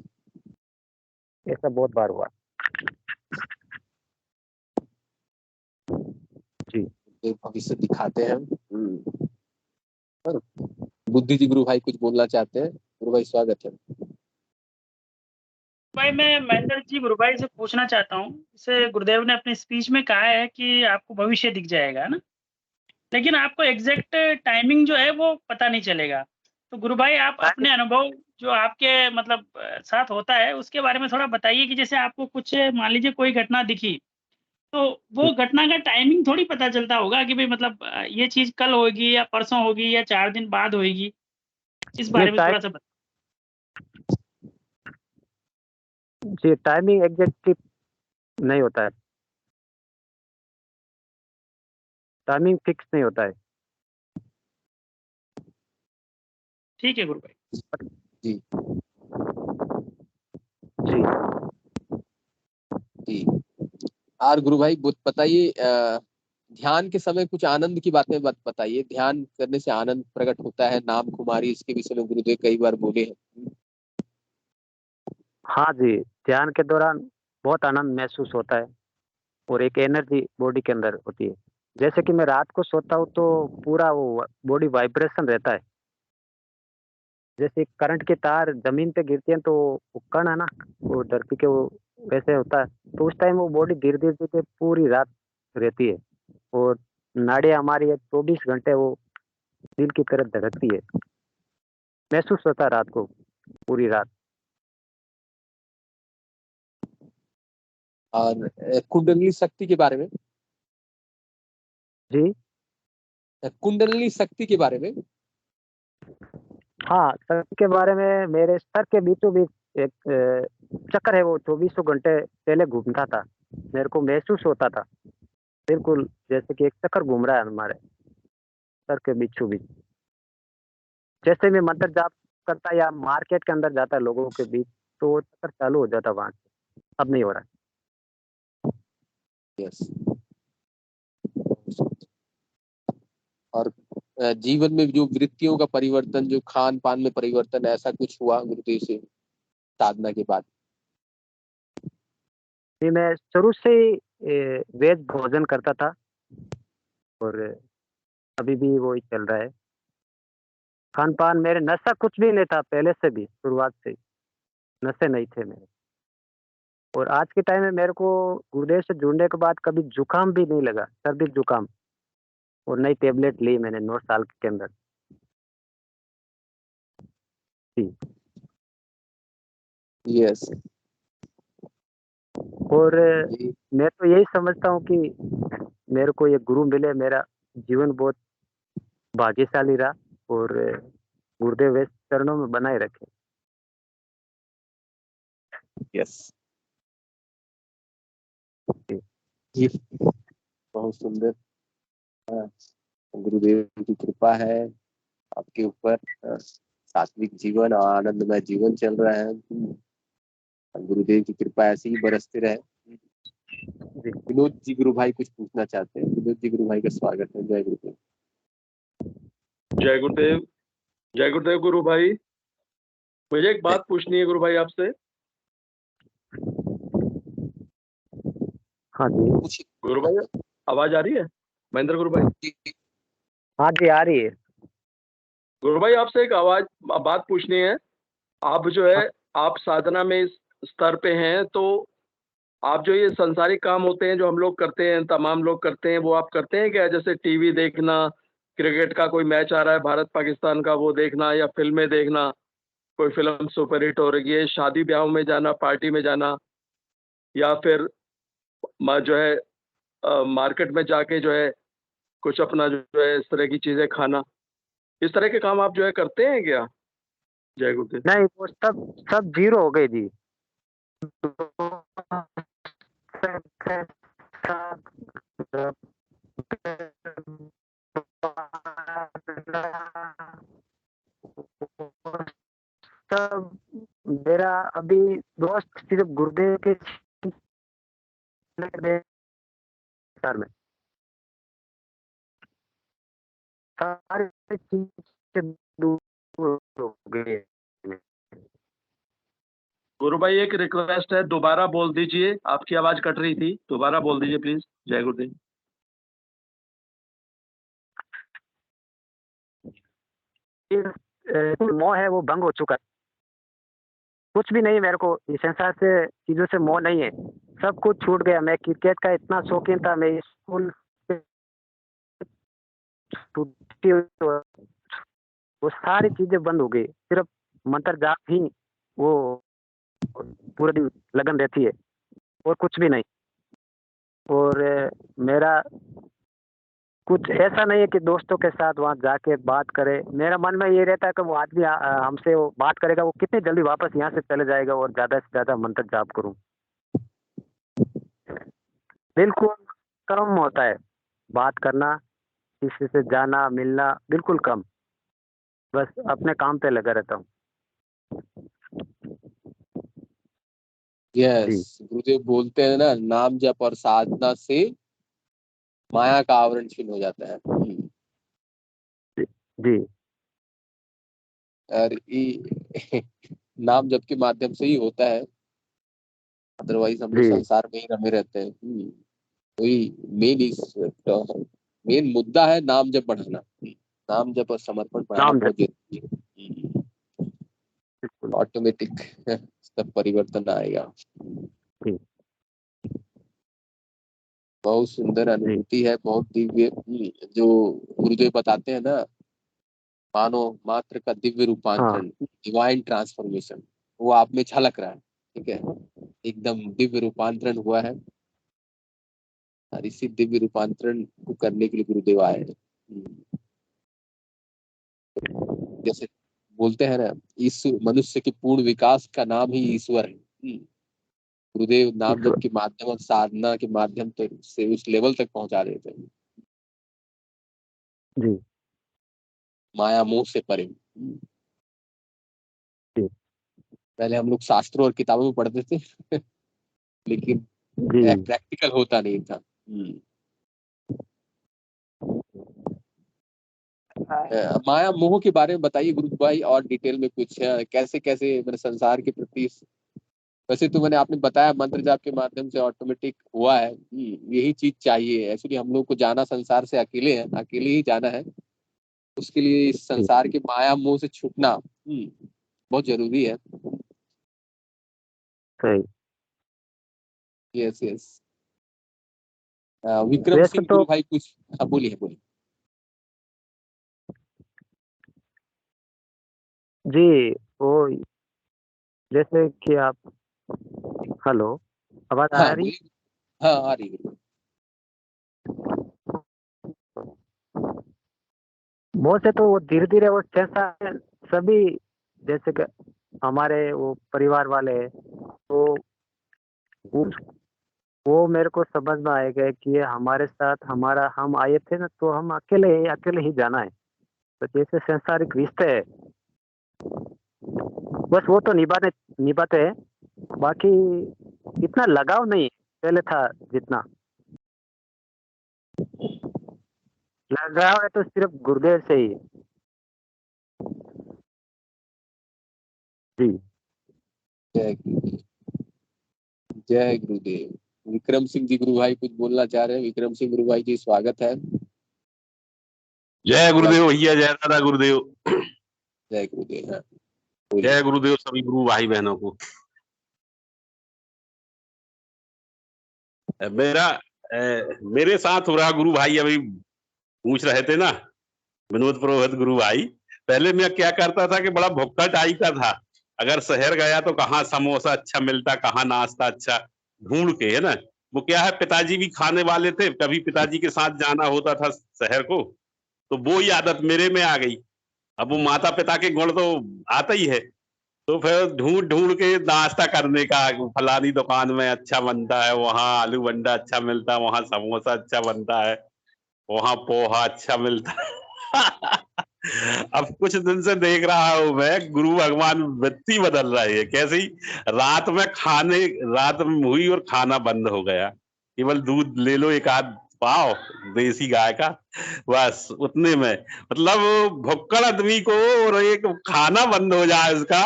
S6: ऐसा बहुत बार हुआ। जी,
S3: ये भविष्य दिखाते हैं। और बुद्धि जी गुरु भाई कुछ बोलना चाहते हैं। गुरु भाई स्वागत है।
S5: भाई मैं महेंद्र जी गुरु भाई से पूछना चाहता हूँ, जैसे गुरुदेव ने अपनी स्पीच में कहा है कि आपको भविष्य दिख जाएगा, है ना, लेकिन आपको एग्जैक्ट टाइमिंग जो है वो पता नहीं चलेगा। तो गुरु भाई आप अपने अनुभव जो आपके मतलब साथ होता है उसके बारे में थोड़ा बताइए कि जैसे आपको कुछ मान लीजिए कोई घटना दिखी, तो वो घटना का टाइमिंग थोड़ी पता चलता होगा कि भाई मतलब ये चीज कल होगी या परसों होगी या 4 दिन बाद होगी। इस
S6: नहीं
S5: बारे में थोड़ा सा
S6: जी, टाइमिंग एग्जैक्टली नहीं होता है, टाइमिंग फिक्स नहीं होता है।
S5: ठीक है गुरु भाई।
S3: जी
S6: जी,
S3: जी। और गुरु भाई बताइए, ध्यान के समय कुछ आनंद की बातें बताइए। ध्यान करने से आनंद प्रकट होता है, नाम कुमारी, इसके विषय में गुरुदेव कई बार बोले हैं।
S6: हाँ जी, ध्यान के दौरान बहुत आनंद महसूस होता है और एक एनर्जी बॉडी के अंदर होती है। जैसे कि मैं रात को सोता हूँ तो पूरा वो बॉडी वाइब्रेशन रहता है, जैसे करंट की तार जमीन पे गिरती है तो वो कण है ना, वो धरती के वो वैसे होता है, तो उस टाइम वो बॉडी धीरे धीरे धीरे पूरी रात रहती है, और नाड़ियाँ हमारी 24 घंटे वो दिल की तरह धड़कती है, महसूस होता है रात को पूरी रात।
S3: और कुंडली शक्ति के बारे में,
S6: जी,
S3: कुंडली शक्ति के बारे में।
S6: हाँ, सर के बारे में, मेरे सर के बीचों बीच एक चक्कर है, वो 2400 घंटे पहले घूमता था, मेरे को महसूस होता था बिल्कुल जैसे कि एक चक्कर घूम रहा है हमारे सर के बीचों बीच। जैसे मैं मंत्र जाप करता या मार्केट के अंदर जाता लोगों के बीच, तो वो चक्कर चालू हो जाता वहां से। अब नहीं हो रहा
S3: यस। और जीवन में जो वृत्तियों का परिवर्तन, जो खान पान में परिवर्तन, ऐसा कुछ हुआ गुरुदेव से साधना के बाद?
S6: है। मैं शुरू से ही वेज भोजन करता था, और अभी भी वो ही चल रहा है। खान पान मेरे नशा कुछ भी नहीं था पहले से भी, शुरुआत से ही। नशे नहीं थे मेरे। और आज के टाइम में मेरे को गुरुदेव से जुड़ने के बाद कभी जुकाम भी नहीं लगा, सर्दी जुकाम। और नई टेबलेट ली मैंने 9 साल के अंदर। जी।
S3: यस।
S6: और
S3: ये
S6: मैं तो यही समझता हूँ कि मेरे को ये गुरु मिले, मेरा जीवन बहुत भाग्यशाली रहा। और गुरुदेव इस चरणों में बनाए रखे।
S3: यस,
S6: जी।
S3: ये बहुत सुंदर। हाँ, गुरुदेव की कृपा है आपके ऊपर। सात्विक जीवन और आनंदमय जीवन चल रहा है। गुरुदेव की कृपा ऐसे ही बरसते रहे।
S6: जी।
S3: विनोद जी गुरु भाई कुछ पूछना चाहते हैं। विनोद जी गुरु भाई का स्वागत है। जय गुरुदेव।
S4: जय गुरुदेव। जय गुरुदेव गुरु भाई। मुझे एक बात पूछनी है गुरु भाई आपसे।
S6: हाँ जी।
S3: कुछ
S4: गुरु भाई आवाज आ रही है महेंद्र गुरु भाई?
S6: हाँ जी, आ रही है।
S4: गुरु भाई आपसे एक बात पूछनी है। आप जो है आप साधना में इस स्तर पे हैं, तो आप जो ये संसारिक काम होते हैं जो हम लोग करते हैं, तमाम लोग करते हैं, वो आप करते हैं क्या? जैसे टीवी देखना, क्रिकेट का कोई मैच आ रहा है भारत पाकिस्तान का, वो देखना, या फिल्में देखना, कोई फिल्म सुपरहिट हो रही है, शादी ब्याहों में जाना, पार्टी में जाना, या फिर जो है मार्केट में जाके जो है कुछ अपना जो है इस तरह की चीजें खाना, इस तरह के काम आप जो है करते हैं क्या? जय गुरुदेव।
S6: नहीं, वो सब सब जीरो हो गए जी। सब मेरा अभी दोस्त सिर्फ गुरुदेव के सर में सारी चीज से दूर हो गए।
S4: गुरु भाई एक रिक्वेस्ट है, दोबारा बोल दीजिए, आपकी आवाज कट रही थी, दोबारा बोल दीजिए प्लीज। जय गुरुदेव।
S6: मोह है वो भंग हो चुका है। कुछ भी नहीं, मेरे को इस संसार से चीजों से मोह नहीं है। सब कुछ छूट गया। मैं क्रिकेट का इतना शौकीन था, मैं स्कूल से छुट्टी वो सारी चीजें बंद हो गई। सिर्फ मंत्र जाप ही वो पूरे दिन लगन रहती है, और कुछ भी नहीं। और मेरा कुछ ऐसा नहीं है कि दोस्तों के साथ वहां जाके बात करे। मेरा मन में ये रहता है कि वो आदमी हमसे वो बात करेगा, वो कितनी जल्दी वापस यहाँ से चले जाएगा, और ज्यादा से ज्यादा मंत्र जाप करूं। बिल्कुल कम होता है बात करना, किसी से जाना मिलना, बिल्कुल कम। बस अपने काम पे लगा रहता हूँ। जी।
S3: यस, गुरुदेव बोलते हैं ना, नाम जप और साधना से माया का आवरण छीन हो जाता है।
S6: जी।
S3: और ये नाम जप के माध्यम से ही होता है। अदरवाइज हम लोग
S6: जी।
S3: संसार में ही रमे रहते हैं। वही मेन मुद्दा है नाम जप बढ़ाना। नाम जप और समर्पण बढ़ाना
S6: नाम
S3: बहुत
S6: जप।
S3: जरूरी है।
S6: बिल्कुल।
S3: ऑटोमेटिक सब परिवर्तन आएगा।
S6: जी।
S3: बहुत सुंदर
S6: जी।
S3: अनुभूति है, बहुत दिव्य। जो गुरुदेव बताते हैं ना, मानो मात्र का दिव्य
S6: हाँ।
S3: रूपांतरण, डिवाइन ट्रांसफॉर्मेशन, वो आप में झलक रहा है। ठीक है, एकदम दिव्य रूपांतरण हुआ है। और इसी दिव्य रूपांतरण को करने के लिए गुरुदेव आए हैं। जैसे बोलते हैं ना, इस मनुष्य के पूर्ण विकास का नाम ही ईश्वर है। गुरुदेव नाम जप
S6: ईश्वर।
S3: के माध्यम और साधना के माध्यम से उस लेवल तक पहुंचा देते हैं,
S6: जी।
S3: माया मोह से परे।
S6: जी।
S3: पहले हम लोग शास्त्रों और किताबों में पढ़ते थे लेकिन
S6: जी।
S3: प्रैक्टिकल होता नहीं था। माया मोह के बारे में बताइए गुरु भाई, और डिटेल में कुछ कैसे कैसे मेरे संसार के प्रति। वैसे तो मैंने आपने बताया मंत्र जाप के माध्यम से ऑटोमेटिक हुआ है। यही चीज चाहिए एक्चुअली। हम लोग को जाना संसार से अकेले है, अकेले ही जाना है। उसके लिए इस
S6: जी।
S3: संसार के माया मोह से छूटना बहुत जरूरी है।
S6: सही।
S3: Yes yes. विक्रम
S6: वैसे
S3: सिंह
S6: तो
S3: गुरु भाई कुछ, हाँ बोलिए बोलिए।
S6: जी, वो जैसे कि आप, हेलो, आवाज आ
S3: हाँ
S6: रही?
S3: बोलिए। हाँ आ रही है।
S6: बहुत से तो वो धीरे धीरे वो सेंसर सभी, जैसे कि हमारे वो परिवार वाले हैं, तो उस वो मेरे को समझ में आएगा कि ये हमारे साथ, हमारा, हम आए थे ना, तो हम अकेले ही जाना है। तो जैसे संसारिक रिश्ते है, बस वो तो निभाते हैं। बाकी इतना लगाव नहीं पहले था जितना। लगाव है तो सिर्फ गुरुदेव से ही। जी।
S3: जय गुरुदेव, जय गुरुदेव। विक्रम सिंह जी गुरु भाई कुछ बोलना चाह रहे हैं? विक्रम सिंह गुरु भाई जी स्वागत है।
S7: जय गुरुदेव भैया, जय दादा गुरुदेव।
S3: जय गुरुदेव। हाँ
S7: जय गुरुदेव सभी गुरु भाई बहनों को। मेरे साथ हो रहा गुरु भाई, अभी पूछ रहे थे ना विनोद पुरोहित गुरु भाई। पहले मैं क्या करता था कि बड़ा भुक्कड़ टाइप का था। अगर शहर गया तो कहाँ समोसा अच्छा मिलता, कहाँ नाश्ता अच्छा, ढूंढ के, है ना। वो क्या है, पिताजी भी खाने वाले थे, कभी पिताजी के साथ जाना होता था शहर को, तो वो ही आदत मेरे में आ गई। अब वो माता पिता के गुण तो आता ही है, तो फिर ढूंढ ढूंढ के नाश्ता करने का, फलानी दुकान में अच्छा बनता है, वहाँ आलू बंडा अच्छा मिलता है, वहाँ समोसा अच्छा बनता है, वहाँ पोहा अच्छा मिलता है। अब कुछ दिन से देख रहा हूं मैं, गुरु भगवान वृत्ति बदल रही है। कैसी? रात में हुई और खाना बंद हो गया। केवल दूध ले लो एक आध पाव देसी गाय का, बस उतने में मतलब भुक्कड़ आदमी को, और एक खाना बंद हो जाए उसका।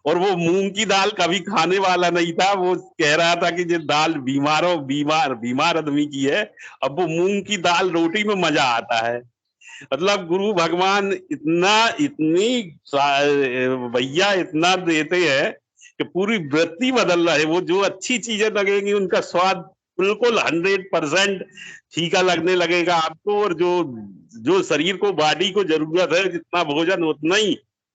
S7: और वो मूंग की दाल कभी खाने वाला नहीं था, वो कह रहा था कि ये दाल बीमार आदमी की है। अब वो मूंग की दाल रोटी में मजा आता है। मतलब गुरु भगवान भैया इतना देते हैं कि पूरी वृत्ति बदल रहा है। वो जो अच्छी चीजें लगेंगी उनका स्वाद बिल्कुल 100% फीका लगने लगेगा आपको। और जो जो शरीर को, बॉडी को जरूरत है जितना भोजन उतना ही,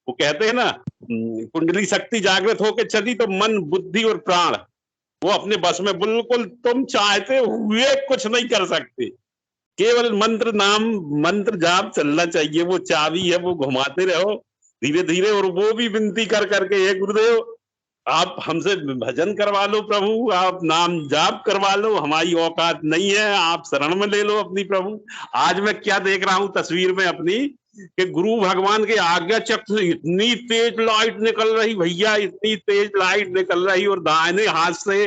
S7: वो कहते हैं ना, कुंडली शक्ति जागृत होकर चली तो मन, बुद्धि और प्राण वो अपने बस में, बिल्कुल तुम चाहते हुए कुछ नहीं कर सकते। केवल मंत्र जाप चलना चाहिए, वो चाबी है, वो घुमाते रहो धीरे धीरे। और वो भी विनती कर करके, हे गुरुदेव आप हमसे भजन करवा लो प्रभु, आप नाम जाप करवा लो, हमारी औकात नहीं है, आप शरण में ले लो अपनी प्रभु। आज मैं क्या देख रहा हूं तस्वीर में अपनी, कि गुरु भगवान के आज्ञा चक्र से इतनी तेज लाइट निकल रही भैया, इतनी तेज लाइट निकल रही, और दाहिने हाथ से,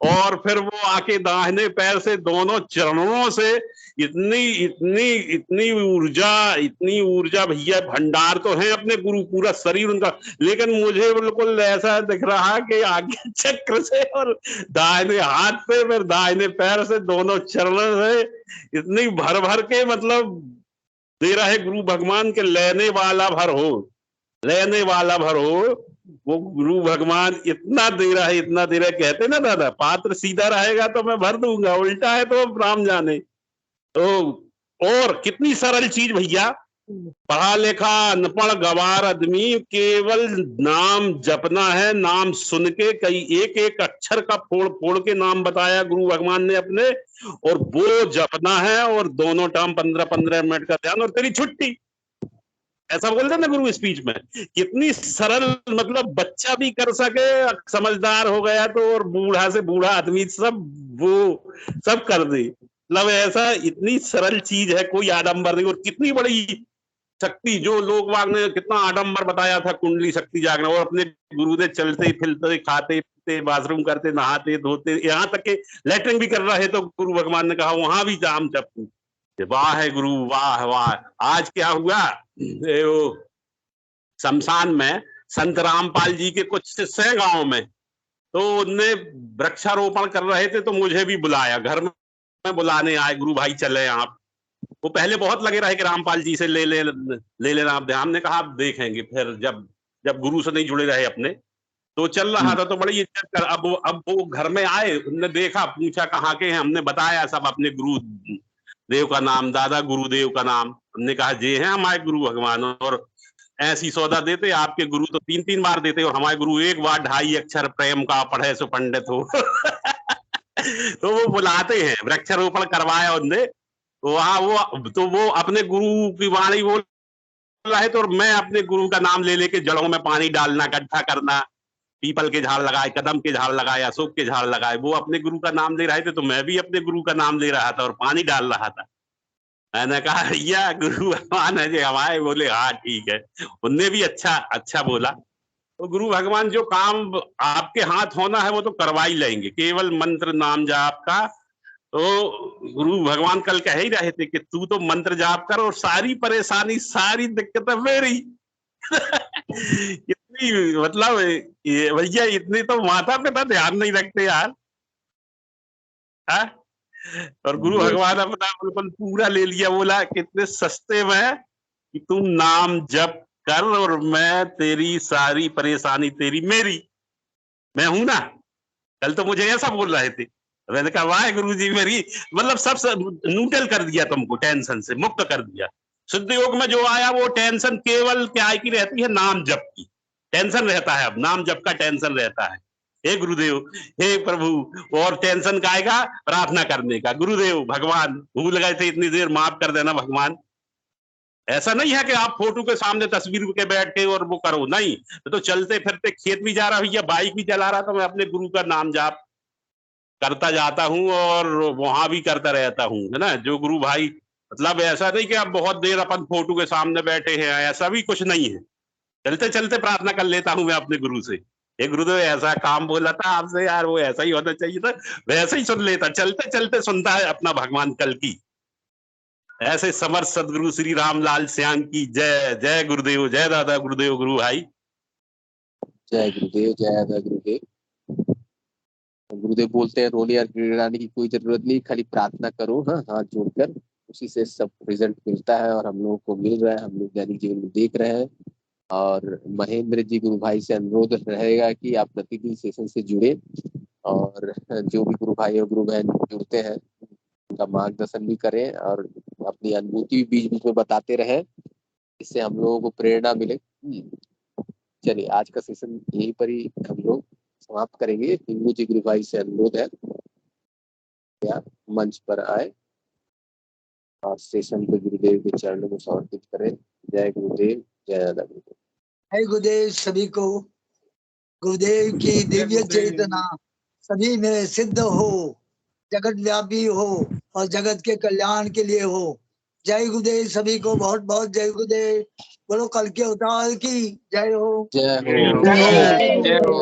S7: और फिर वो आके दाहिने पैर से, दोनों चरणों से इतनी इतनी इतनी ऊर्जा भैया, भंडार तो है अपने गुरु, पूरा शरीर उनका। लेकिन मुझे बिल्कुल ऐसा दिख रहा कि आगे चक्र से और दाहिने हाथ से, फिर दाहिने पैर से, दोनों चरणों से इतनी भर भर के मतलब दे रहा है गुरु भगवान के, लेने वाला भर हो, लेने वाला भर हो। वो गुरु भगवान इतना दे रहा है, इतना दे रहा है। कहते ना दादा, पात्र सीधा रहेगा तो मैं भर दूंगा, उल्टा है तो राम जाने। तो और कितनी सरल चीज भैया, पढ़ा लिखा अनपढ़ गवार आदमी केवल नाम जपना है। नाम सुन के कई एक एक अक्षर का फोड़ फोड़ के नाम बताया गुरु भगवान ने अपने, और वो जपना है, और दोनों टाइम 15-15 मिनट का ध्यान, और तेरी छुट्टी। ऐसा बोलते ना गुरु स्पीच में। कितनी सरल, मतलब बच्चा भी कर सके, समझदार हो गया तो, और बूढ़ा से बूढ़ा आदमी सब वो सब कर दे। मतलब ऐसा इतनी सरल चीज है, कोई आडंबर नहीं। और कितनी बड़ी शक्ति, जो लोग वाग ने कितना आडंबर बताया था, कुंडली शक्ति जागना। और अपने गुरुदेव चलते फिरते, खाते पीते, बाथरूम करते, नहाते धोते, यहाँ तक के लेटरिंग भी कर रहे तो गुरु भगवान ने कहा वहां भी जाम जपू। वाह है गुरु, वाह वाह। आज क्या हुआ, शमशान में संत रामपाल जी के कुछ शिष्य हैं गांव में, तो उनने वृक्षारोपण कर रहे थे, तो मुझे भी बुलाया, घर में बुलाने आए, गुरु भाई चले आप। वो पहले बहुत लगे रहे कि रामपाल जी से ले लेना आप ध्यान। ने कहा आप देखेंगे, फिर जब गुरु से नहीं जुड़े रहे अपने, तो चल रहा था, तो बड़ी इज्जत कर। अब वो घर में आए, उनने देखा, पूछा कहाँ के हैं, हमने बताया सब अपने गुरु देव का नाम, दादा गुरुदेव का नाम। हमने कहा ये हैं हमारे गुरु भगवान, और ऐसी सौदा देते, आपके गुरु तो 3-3 बार देते और हमारे गुरु एक बार 2.5 अक्षर प्रेम का पढ़े सो पंडित हो। तो वो बुलाते हैं, वृक्षारोपण करवाया उनने, वहां वो अपने गुरु की वाणी बोल रहा है, तो मैं अपने गुरु का नाम ले लेके जड़ों में पानी डालना, गड्ढा करना, पीपल के झाड़ लगाए, कदम के झाड़ लगाए, अशोक के झाड़ लगाए। वो अपने गुरु का नाम ले रहे थे, तो मैं भी अपने गुरु का नाम ले रहा था और पानी डाल रहा था। मैंने कहा भैया गुरु भगवान है जो हमारे। बोले हाँ ठीक है। उनने भी अच्छा बोला। तो गुरु भगवान जो काम आपके हाथ होना है वो तो करवा ही लेंगे, केवल मंत्र नाम जाप का। तो गुरु भगवान कल कह ही रहे थे कि तू तो मंत्र जाप कर और सारी परेशानी सारी दिक्कतें मेरी। इतनी मतलब ये भैया इतनी तो माता पिता ध्यान नहीं रखते यार। हा? और गुरु भगवान अपना बिल्कुल पूरा ले लिया, बोला कितने सस्ते में कि तुम नाम जप कर और मैं तेरी सारी परेशानी तेरी मेरी, मैं हूं ना। कल तो मुझे ऐसा बोल रहे थे। मैंने कहा वाह गुरु जी, मेरी मतलब सब न्यूट्रल कर दिया, तुमको टेंशन से मुक्त कर दिया। सिद्ध योग में जो आया वो टेंशन केवल क्या की रहती है, नाम जप की टेंशन रहता है। अब नाम जप का टेंशन रहता है। हे गुरुदेव, हे प्रभु। और टेंशन का आएगा प्रार्थना करने का, गुरुदेव भगवान भूल गए थे इतनी देर, माफ कर देना भगवान। ऐसा नहीं है कि आप फोटो के सामने तस्वीर के बैठे और वो करो, नहीं। तो चलते फिरते खेत भी जा रहा भैया, बाइक भी चला रहा, तो मैं अपने गुरु का नाम जाप करता जाता हूँ और वहां भी करता रहता हूँ, है ना। जो गुरु भाई, मतलब ऐसा नहीं कि आप बहुत देर अपन फोटो के सामने बैठे हैं, ऐसा भी कुछ नहीं है। चलते चलते प्रार्थना कर लेता हूँ मैं अपने गुरु से। ये गुरुदेव ऐसा काम बोला था आपसे यार, वो ऐसा ही होना चाहिए था, वैसे ही सुन लेता। चलते चलते सुनता है अपना भगवान कल की। ऐसे समर्थ सदगुरु श्री रामलाल श्याम की जय। जय गुरुदेव, जय दादा गुरुदेव, गुरु भाई।
S3: जय गुरुदेव, जय दादा गुरुदेव। गुरुदेव बोलते हैं रोने या गिड़गिड़ाने की कोई जरूरत नहीं, खाली प्रार्थना करो, हाँ हाथ जोड़कर, उसी से सब रिजल्ट मिलता है। और हम लोगों को मिल रहा है, हम लोग दैनिक जीवन में देख रहे हैं। और महेंद्र जी गुरु भाई से अनुरोध रहेगा कि आप प्रतिदिन सेशन से जुड़े, और जो भी गुरु भाई और गुरु बहन जुड़ते हैं उनका मार्गदर्शन भी करें, और अपनी अनुभूति भी बीच बीच में बताते रहें, इससे हम लोगों को प्रेरणा मिले। चलिए आज का सेशन यहीं पर ही हम लोग समाप्त करेंगे। हिंगू जी गुरु भाई से अनुरोध है क्या मंच पर आए और सेशन को गुरुदेव के चरणों में समर्पित करें। जय गुरुदेव, जय दादा गुरुदेव।
S8: जय गुरुदेव सभी को। गुरुदेव की दिव्य चेतना सभी में सिद्ध हो, जगत व्यापी हो और जगत के कल्याण के लिए हो। जय गुरुदेव सभी को, बहुत बहुत जय गुरुदेव। बोलो कल के अवतार की जय हो।
S3: जय हो,
S8: जय हो।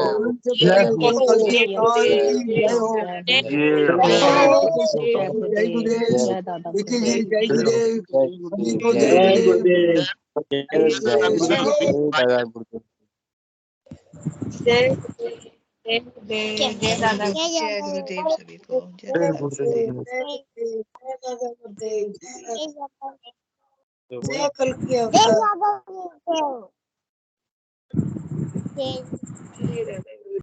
S8: बोलो कल के अवतार की जय हो। जय गुरुदेव। विकी जी जय गुरुदेव, सभी को जय गुरुदेव।
S3: दादा गुरुदेव।
S9: जय गुरुदेव, जय दादा, जय गुरुदेव सभी को।
S8: जय गुरुदेव, जय कल की अवतार।